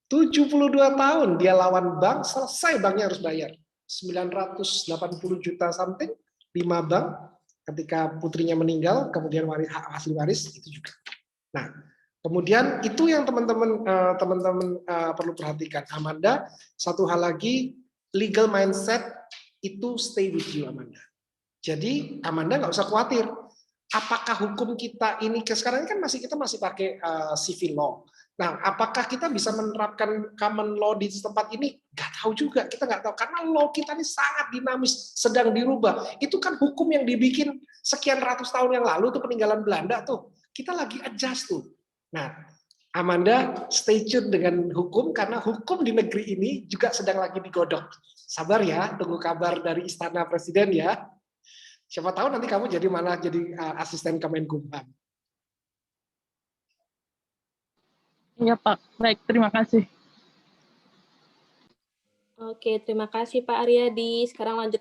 72 tahun dia lawan bank, selesai banknya harus bayar. 980 juta something, 5 bank, ketika putrinya meninggal, kemudian hasil waris, itu juga. Nah, kemudian itu yang teman-teman perlu perhatikan. Amanda, satu hal lagi, legal mindset itu stay with you, Amanda. Jadi Amanda nggak usah khawatir. Apakah hukum kita ini sekarang kan kita masih pakai civil law. Nah, apakah kita bisa menerapkan common law di tempat ini? Nggak tahu juga, kita nggak tahu karena law kita ini sangat dinamis, sedang dirubah. Itu kan hukum yang dibikin sekian ratus tahun yang lalu tuh peninggalan Belanda tuh. Kita lagi adjust tuh. Nah, Amanda stay tune dengan hukum karena hukum di negeri ini juga sedang lagi digodok. Sabar ya, tunggu kabar dari Istana Presiden ya. Siapa tahu nanti kamu jadi asisten Kemenkumham. Iya Pak, baik, terima kasih. Oke, terima kasih Pak Aryadi. Sekarang lanjut,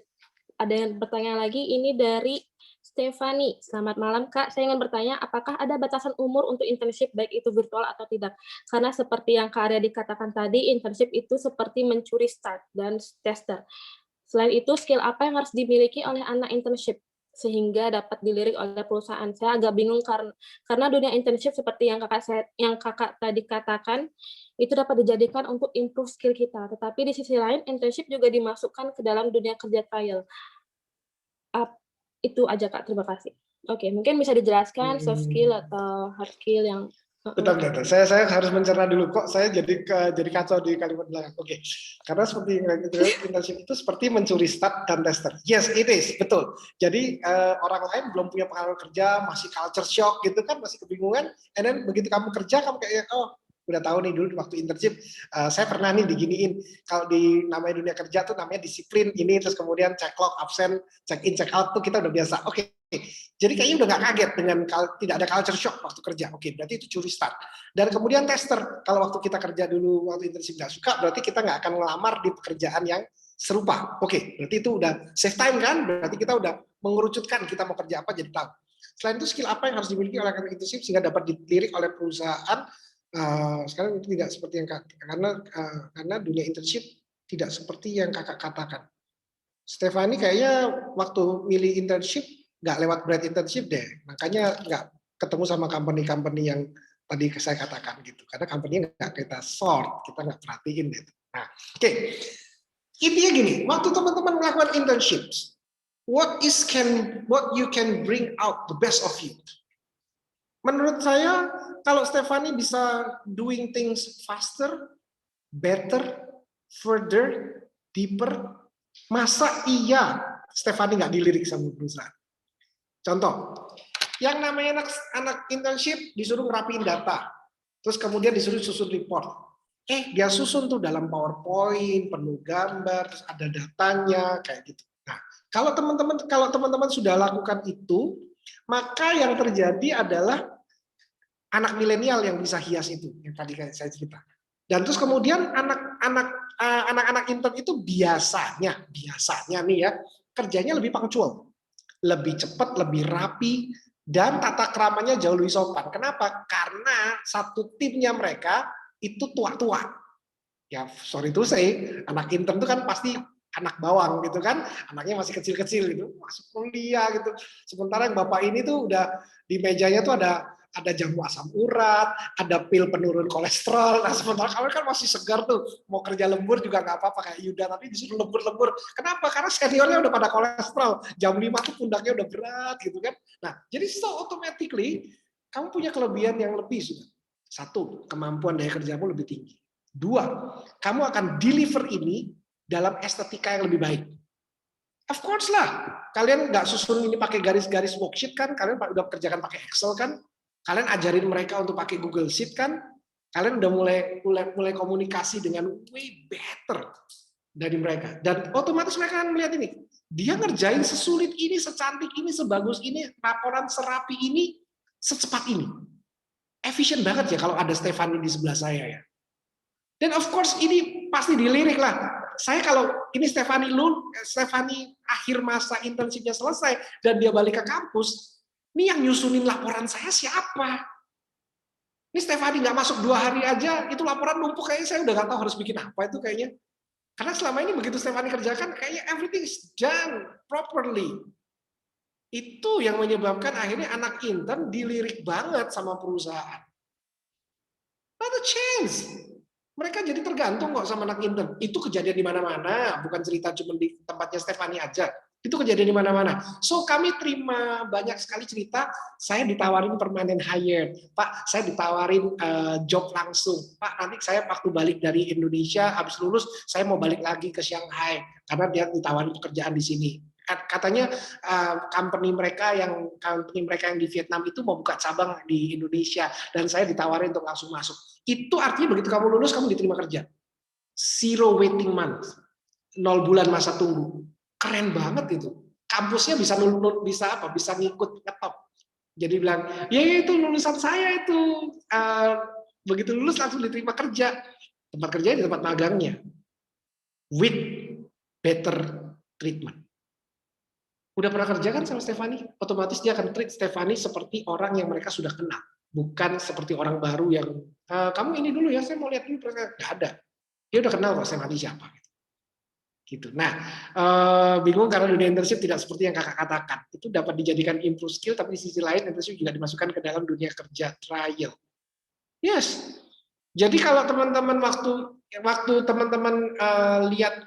ada yang bertanya lagi, ini dari Stefani. Selamat malam Kak, saya ingin bertanya, apakah ada batasan umur untuk internship, baik itu virtual atau tidak? Karena seperti yang Kak Aryadi katakan tadi, internship itu seperti mencuri start dan tester. Selain itu, skill apa yang harus dimiliki oleh anak internship sehingga dapat dilirik oleh perusahaan? Saya agak bingung karena dunia internship seperti yang kakak tadi katakan itu dapat dijadikan untuk improve skill kita. Tetapi di sisi lain internship juga dimasukkan ke dalam dunia kerja trial. Itu aja Kak, terima kasih. Oke, mungkin bisa dijelaskan soft skill atau hard skill yang Bentar. Saya harus mencerna dulu kok. Saya jadi kacau di kalimat belakang. Oke. Karena seperti internship itu seperti mencuri start dan tester. Yes, it is, betul. Jadi orang lain belum punya pengalaman kerja, masih culture shock gitu kan, masih kebingungan. And then begitu kamu kerja, kamu kayak udah tahu nih dulu waktu internship saya pernah nih diginiin. Kalau di namanya dunia kerja tuh namanya disiplin ini, terus kemudian check log, absen, check in, check out tuh kita udah biasa. Oke. Jadi kayaknya udah nggak kaget dengan tidak ada culture shock waktu kerja. Oke, berarti itu curi start. Dan kemudian tester. Kalau waktu kita kerja dulu waktu internship nggak suka, berarti kita nggak akan ngelamar di pekerjaan yang serupa. Oke, berarti itu udah save time kan? Berarti kita udah mengerucutkan kita mau kerja apa jadi tahu. Selain itu skill apa yang harus dimiliki oleh anak internship sehingga dapat dilirik oleh perusahaan? Sekarang itu tidak seperti yang karena dunia internship tidak seperti yang kakak katakan. Stefani kayaknya waktu milih internship nggak lewat bright internship deh, makanya nggak ketemu sama company-company yang tadi saya katakan gitu, karena company nggak kita sort, kita nggak perhatiin gitu. Nah, oke. Intinya gini, waktu teman-teman melakukan internships, what you can bring out the best of you. Menurut saya, kalau Stefani bisa doing things faster, better, further, deeper, masa iya Stefani nggak dilirik sama perusahaan? Contoh, yang namanya anak internship disuruh ngerapiin data, terus kemudian disuruh susun report. Dia susun tuh dalam PowerPoint, penuh gambar, terus ada datanya, kayak gitu. Nah, kalau teman-teman sudah lakukan itu, maka yang terjadi adalah anak milenial yang bisa hias itu, yang tadi saya cerita. Dan terus kemudian anak-anak intern itu biasanya nih ya, kerjanya lebih punctual, lebih cepat, lebih rapi, dan tata keramanya jauh lebih sopan. Kenapa? Karena satu timnya mereka itu tua-tua. Ya sorry to say, anak intern itu kan pasti anak bawang gitu kan, anaknya masih kecil-kecil gitu, masuk kuliah gitu. Sementara yang bapak ini tuh udah di mejanya tuh ada jamu asam urat, ada pil penurun kolesterol. Nah sementara kamu kan masih segar tuh, mau kerja lembur juga nggak apa-apa kayak Yuda, tapi disuruh lembur-lembur. Kenapa? Karena seniornya udah pada kolesterol. Jam 5 tuh pundaknya udah berat gitu kan. Nah jadi so automatically kamu punya kelebihan yang lebih sudah. Satu, kemampuan daya kerjamu lebih tinggi. Dua, kamu akan deliver ini dalam estetika yang lebih baik. Of course lah, kalian nggak susun ini pakai garis-garis worksheet kan, kalian udah kerjakan pakai Excel kan, kalian ajarin mereka untuk pakai Google Sheet kan, kalian udah mulai komunikasi dengan way better dari mereka, dan otomatis mereka akan melihat ini, dia ngerjain sesulit ini, secantik ini, sebagus ini, laporan serapi ini, secepat ini, efisien banget ya kalau ada Stefani di sebelah saya ya. Dan of course ini pasti dilirik lah. Saya kalau ini Stefani akhir masa internshipnya selesai dan dia balik ke kampus, ini yang nyusunin laporan saya siapa? Ini Stefani nggak masuk 2 hari aja, itu laporan numpuk kayaknya saya udah nggak tahu harus bikin apa itu kayaknya. Karena selama ini begitu Stefani kerjakan, kayaknya everything is done properly. Itu yang menyebabkan akhirnya anak intern dilirik banget sama perusahaan. Not a chance. Mereka jadi tergantung kok sama anak intern. Itu kejadian di mana-mana, bukan cerita cuma di tempatnya Stefani aja. Itu kejadian di mana-mana. So kami terima banyak sekali cerita, saya ditawarin permanent hire. Pak, saya ditawarin job langsung. Pak, nanti saya waktu balik dari Indonesia, habis lulus, saya mau balik lagi ke Shanghai. Karena dia ditawarin pekerjaan di sini. Katanya company mereka yang di Vietnam itu mau buka cabang di Indonesia dan saya ditawarin untuk langsung masuk. Itu artinya begitu kamu lulus kamu diterima kerja. 0 waiting month. 0 bulan masa tunggu. Keren banget itu. Kampusnya bisa bisa ngikut ngetop. Jadi bilang, "Ya itu lulusan saya itu." Begitu lulus langsung diterima kerja. Tempat kerjanya di tempat magangnya. With better treatment. Udah pernah kerja kan sama Stefani? Otomatis dia akan treat Stefani seperti orang yang mereka sudah kenal. Bukan seperti orang baru yang, kamu ini dulu ya, saya mau lihat dulu. Nggak ada. Dia udah kenal kok Stefani siapa. Gitu. Nah, bingung karena dunia internship tidak seperti yang kakak katakan. Itu dapat dijadikan improve skill, tapi di sisi lain internship juga dimasukkan ke dalam dunia kerja trial. Yes. Jadi kalau teman-teman waktu teman-teman lihat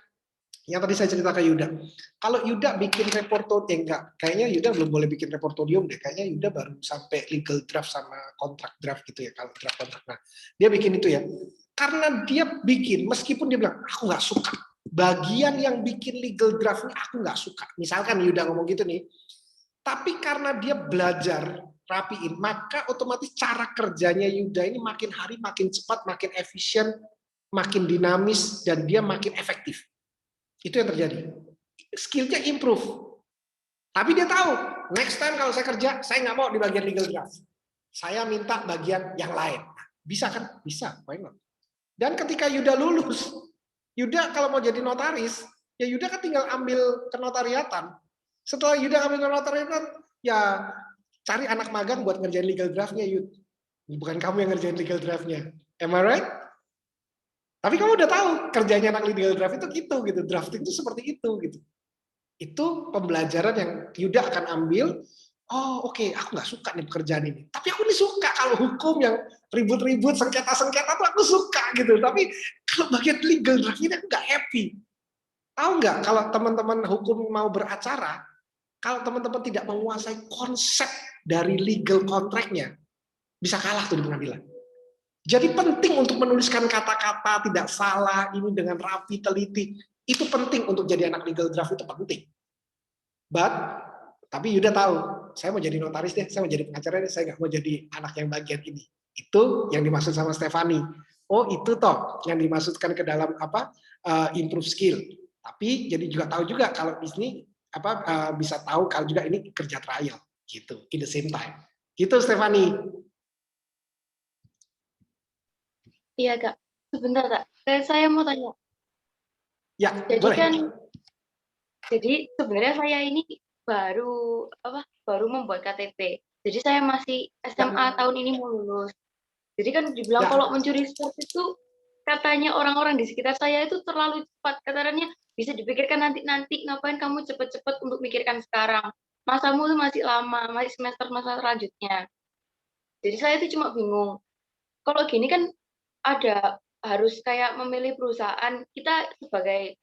yang tadi saya cerita ke Yuda, kalau Yuda bikin reportorium, enggak, kayaknya Yuda belum boleh bikin reportorium deh, kayaknya Yuda baru sampai legal draft sama kontrak draft gitu ya, kalau draft kontrak. Nah, dia bikin itu ya, karena dia bikin, meskipun dia bilang, aku nggak suka, bagian yang bikin legal draft ini aku nggak suka, misalkan Yuda ngomong gitu nih, tapi karena dia belajar rapiin, maka otomatis cara kerjanya Yuda ini makin hari makin cepat, makin efisien, makin dinamis, dan dia makin efektif. Itu yang terjadi. Skillnya improve. Tapi dia tahu, next time kalau saya kerja, saya nggak mau di bagian legal draft. Saya minta bagian yang lain. Bisa kan? Bisa. Why not? Dan ketika Yuda lulus, Yuda kalau mau jadi notaris, ya Yuda kan tinggal ambil kenotariatan. Setelah Yuda ambil kenotariatan, ya cari anak magang buat ngerjain legal draft-nya, Yud. Bukan kamu yang ngerjain legal draft-nya. Am I right? Tapi kamu udah tahu kerjanya anak legal draft itu gitu, drafting itu seperti itu gitu. Itu pembelajaran yang Yuda akan ambil. Oh oke, aku nggak suka nih pekerjaan ini. Tapi aku nih suka kalau hukum yang ribut-ribut, sengketa-sengketa tuh aku suka gitu. Tapi kalau bagian legal draft ini aku nggak happy. Tahu nggak kalau teman-teman hukum mau beracara, kalau teman-teman tidak menguasai konsep dari legal kontraknya, bisa kalah tuh di pengadilan. Jadi penting untuk menuliskan kata-kata tidak salah ini dengan rapi, teliti. Itu penting untuk jadi anak legal draft, itu penting. Tapi Yuda tahu, saya mau jadi notaris deh, saya mau jadi pengacara deh, saya nggak mau jadi anak yang bagian ini. Itu yang dimaksud sama Stefani. Oh itu toh yang dimaksudkan ke dalam improve skill. Tapi jadi juga tahu juga kalau di sini bisa tahu kalau juga ini kerja trial gitu, in the same time. Gitu Stefani. Iya Kak, sebentar Kak. Saya mau tanya. Ya, jadi boleh. Jadi sebenarnya saya ini baru membuat KTP. Jadi saya masih SMA tahun ini mau lulus. Jadi kan dibilang kalau mencuri start itu katanya orang-orang di sekitar saya itu terlalu cepat. Katanya bisa dipikirkan nanti, ngapain kamu cepet-cepet untuk mikirkan sekarang. Masamu itu masih lama, masih semester masa selanjutnya. Jadi saya itu cuma bingung. Kalau gini kan harus kayak memilih perusahaan. Kita sebagai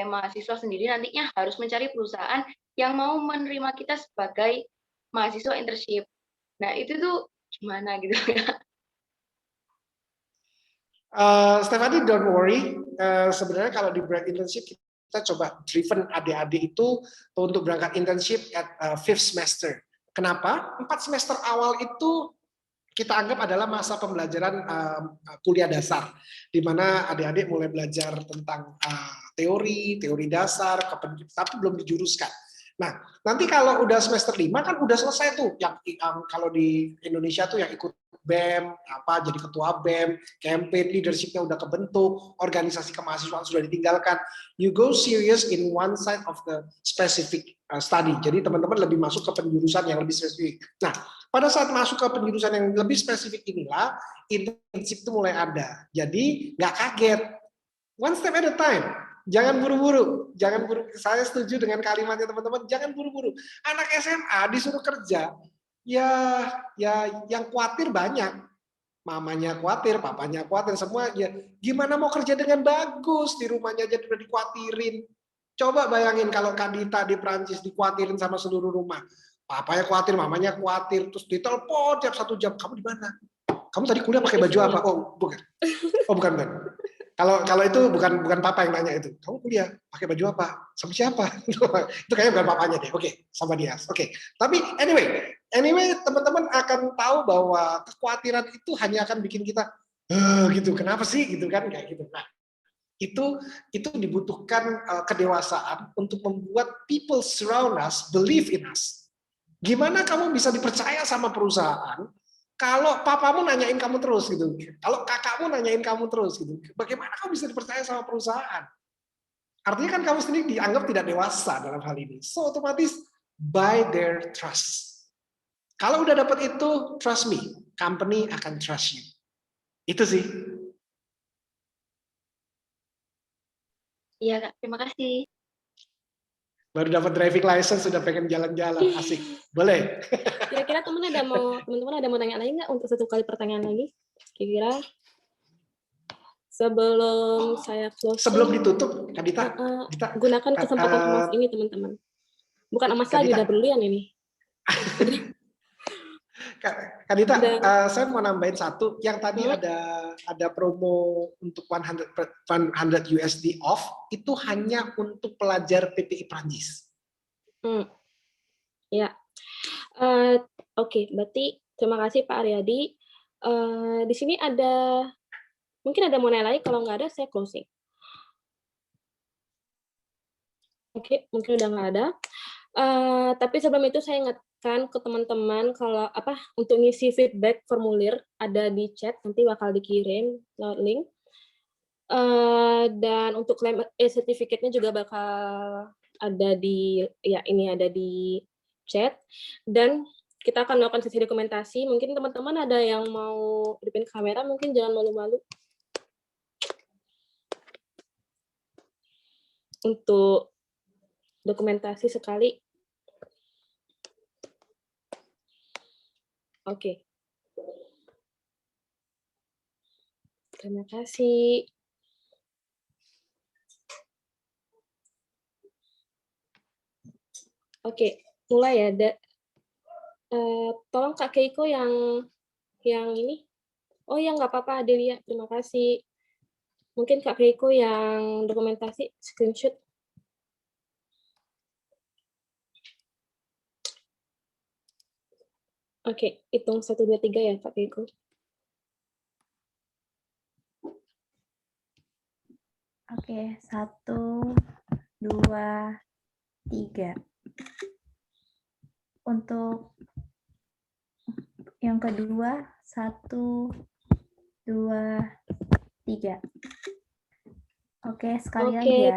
mahasiswa sendiri nantinya harus mencari perusahaan yang mau menerima kita sebagai mahasiswa internship. Nah, itu tuh gimana gitu ya? Stephanie, don't worry. Sebenarnya kalau di Bright Internship kita coba driven adik-adik itu untuk berangkat internship at 5th semester. Kenapa? 4 semester awal itu kita anggap adalah masa pembelajaran kuliah dasar, di mana adik-adik mulai belajar tentang teori dasar, tapi belum dijuruskan. Nah, nanti kalau udah semester 5 kan udah selesai tuh, yang kalau di Indonesia tuh yang ikut BEM, jadi ketua BEM, campaign leadership-nya udah kebentuk, organisasi kemahasiswaan sudah ditinggalkan. You go serious in one side of the specific study. Jadi teman-teman lebih masuk ke penjurusan yang lebih spesifik. Nah, pada saat masuk ke penjurusan yang lebih spesifik inilah internship itu mulai ada. Jadi nggak kaget. One step at a time. Jangan buru-buru. Jangan buru. Saya setuju dengan kalimatnya teman-teman. Jangan buru-buru. Anak SMA disuruh kerja. Ya yang khawatir banyak. Mamanya khawatir, papanya khawatir, semua ya. Gimana mau kerja dengan bagus di rumahnya aja udah dikhawatirin. Coba bayangin kalau Kadita di Prancis dikhawatirin sama seluruh rumah. Papanya khawatir, mamanya khawatir, terus ditelepon tiap 1 jam. Kamu di mana? Kamu tadi kuliah pakai baju apa? Oh, bukan. Oh, bukan. Kalau itu bukan papa yang nanya itu. Kamu kuliah pakai baju apa? Sama siapa? Itu kayaknya bukan papanya deh. Oke, sama dia. Oke. Tapi anyway, teman-teman akan tahu bahwa kekhawatiran itu hanya akan bikin kita gitu. Kenapa sih gitu kan kayak gitu. Nah, itu dibutuhkan kedewasaan untuk membuat people surround us believe in us. Gimana kamu bisa dipercaya sama perusahaan kalau papamu nanyain kamu terus gitu, kalau kakakmu nanyain kamu terus gitu, bagaimana kamu bisa dipercaya sama perusahaan? Artinya kan kamu sendiri dianggap tidak dewasa dalam hal ini. So otomatis buy their trust. Kalau udah dapat itu, trust me, company akan trust you. Itu sih. Iya Kak, terima kasih. Baru dapat driving license sudah pengen jalan-jalan, asik. Boleh. Kira-kira teman-teman ada mau tanya lagi nggak untuk 1 kali pertanyaan lagi? Kira-kira sebelum saya closing. Sebelum ditutup, Kadita, gunakan kesempatan emas ini teman-teman. Bukan emas lagi, udah berlian ini. Kadita, saya mau nambahin satu. Yang tadi ada promo untuk 100 USD off, itu hanya untuk pelajar PPI Prancis. Ya, oke. Berarti terima kasih Pak Aryadi. Di sini mungkin ada mau nanya lagi. Kalau nggak ada, saya closing. Oke, mungkin udah nggak ada. Tapi sebelum itu saya ingatkan ke teman-teman kalau untuk ngisi feedback formulir ada di chat, nanti bakal dikirim lewat link. Dan untuk klaim sertifikatnya juga bakal ada di chat. Dan kita akan melakukan sesi dokumentasi. Mungkin teman-teman ada yang mau hidupin kamera, mungkin jangan malu-malu untuk dokumentasi sekali. Oke. Terima kasih. Oke, mulai ya. Tolong Kak Keiko yang ini. Oh ya, nggak apa-apa Adelia, terima kasih. Mungkin Kak Keiko yang dokumentasi screenshot. Oke, hitung 1, 2, 3 ya Kak Keiko. Oke, 1, 2, 3. Untuk yang kedua, 1, 2, 3. Oke, sekali lagi ya.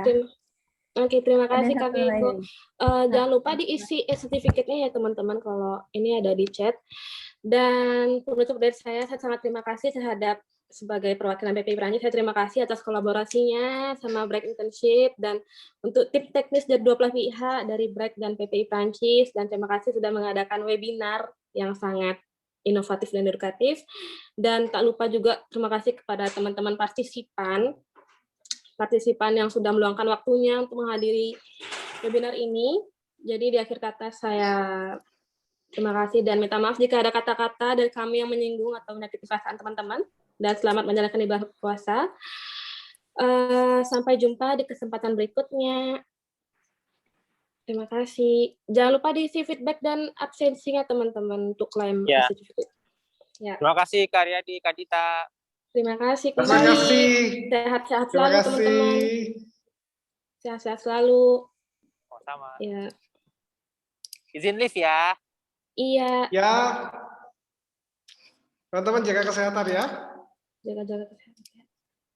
Oke, terima kasih Kak Keiko. Jangan lupa diisi sertifikatnya ya teman-teman, kalau ini ada di chat. Dan penutup dari saya sangat terima kasih terhadap sebagai perwakilan PPI Perancis, saya terima kasih atas kolaborasinya sama Bright Internship, dan untuk tim teknis dari dua belah pihak dari Bright dan PPI Perancis, dan terima kasih sudah mengadakan webinar yang sangat inovatif dan edukatif. Dan tak lupa juga terima kasih kepada teman-teman partisipan yang sudah meluangkan waktunya untuk menghadiri webinar ini. Jadi di akhir kata saya terima kasih dan minta maaf jika ada kata-kata dari kami yang menyinggung atau menyakiti perasaan teman-teman. Dan selamat menjalankan ibadah puasa. Sampai jumpa di kesempatan berikutnya. Terima kasih. Jangan lupa diisi feedback dan absensinya teman-teman untuk klaim sertifikat. Ya. Terima kasih Kak Riyadi, Kak Dita. Terima kasih Terima kembali. kasih. Sehat-sehat Terima selalu kasih. teman-teman. Sehat-sehat selalu. Sama. Ya. Izin live ya. Iya. Ya. Teman-teman jaga kesehatan ya. Jaga-jaga kesehatan.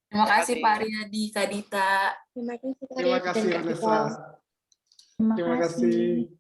Terima kasih Pak Riyadi, Kak Dita. Terima kasih Kak Terima Riyadi dan kasih Kak Vanessa. Dita. Terima kasih.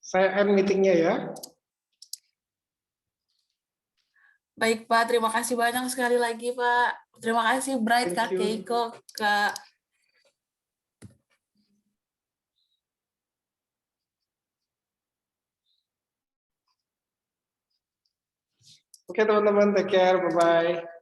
Saya end meetingnya ya. Baik Pak, terima kasih banyak sekali lagi Pak. Terima kasih Bright, Kak Keiko, Kak. Oke teman-teman, take care, bye-bye.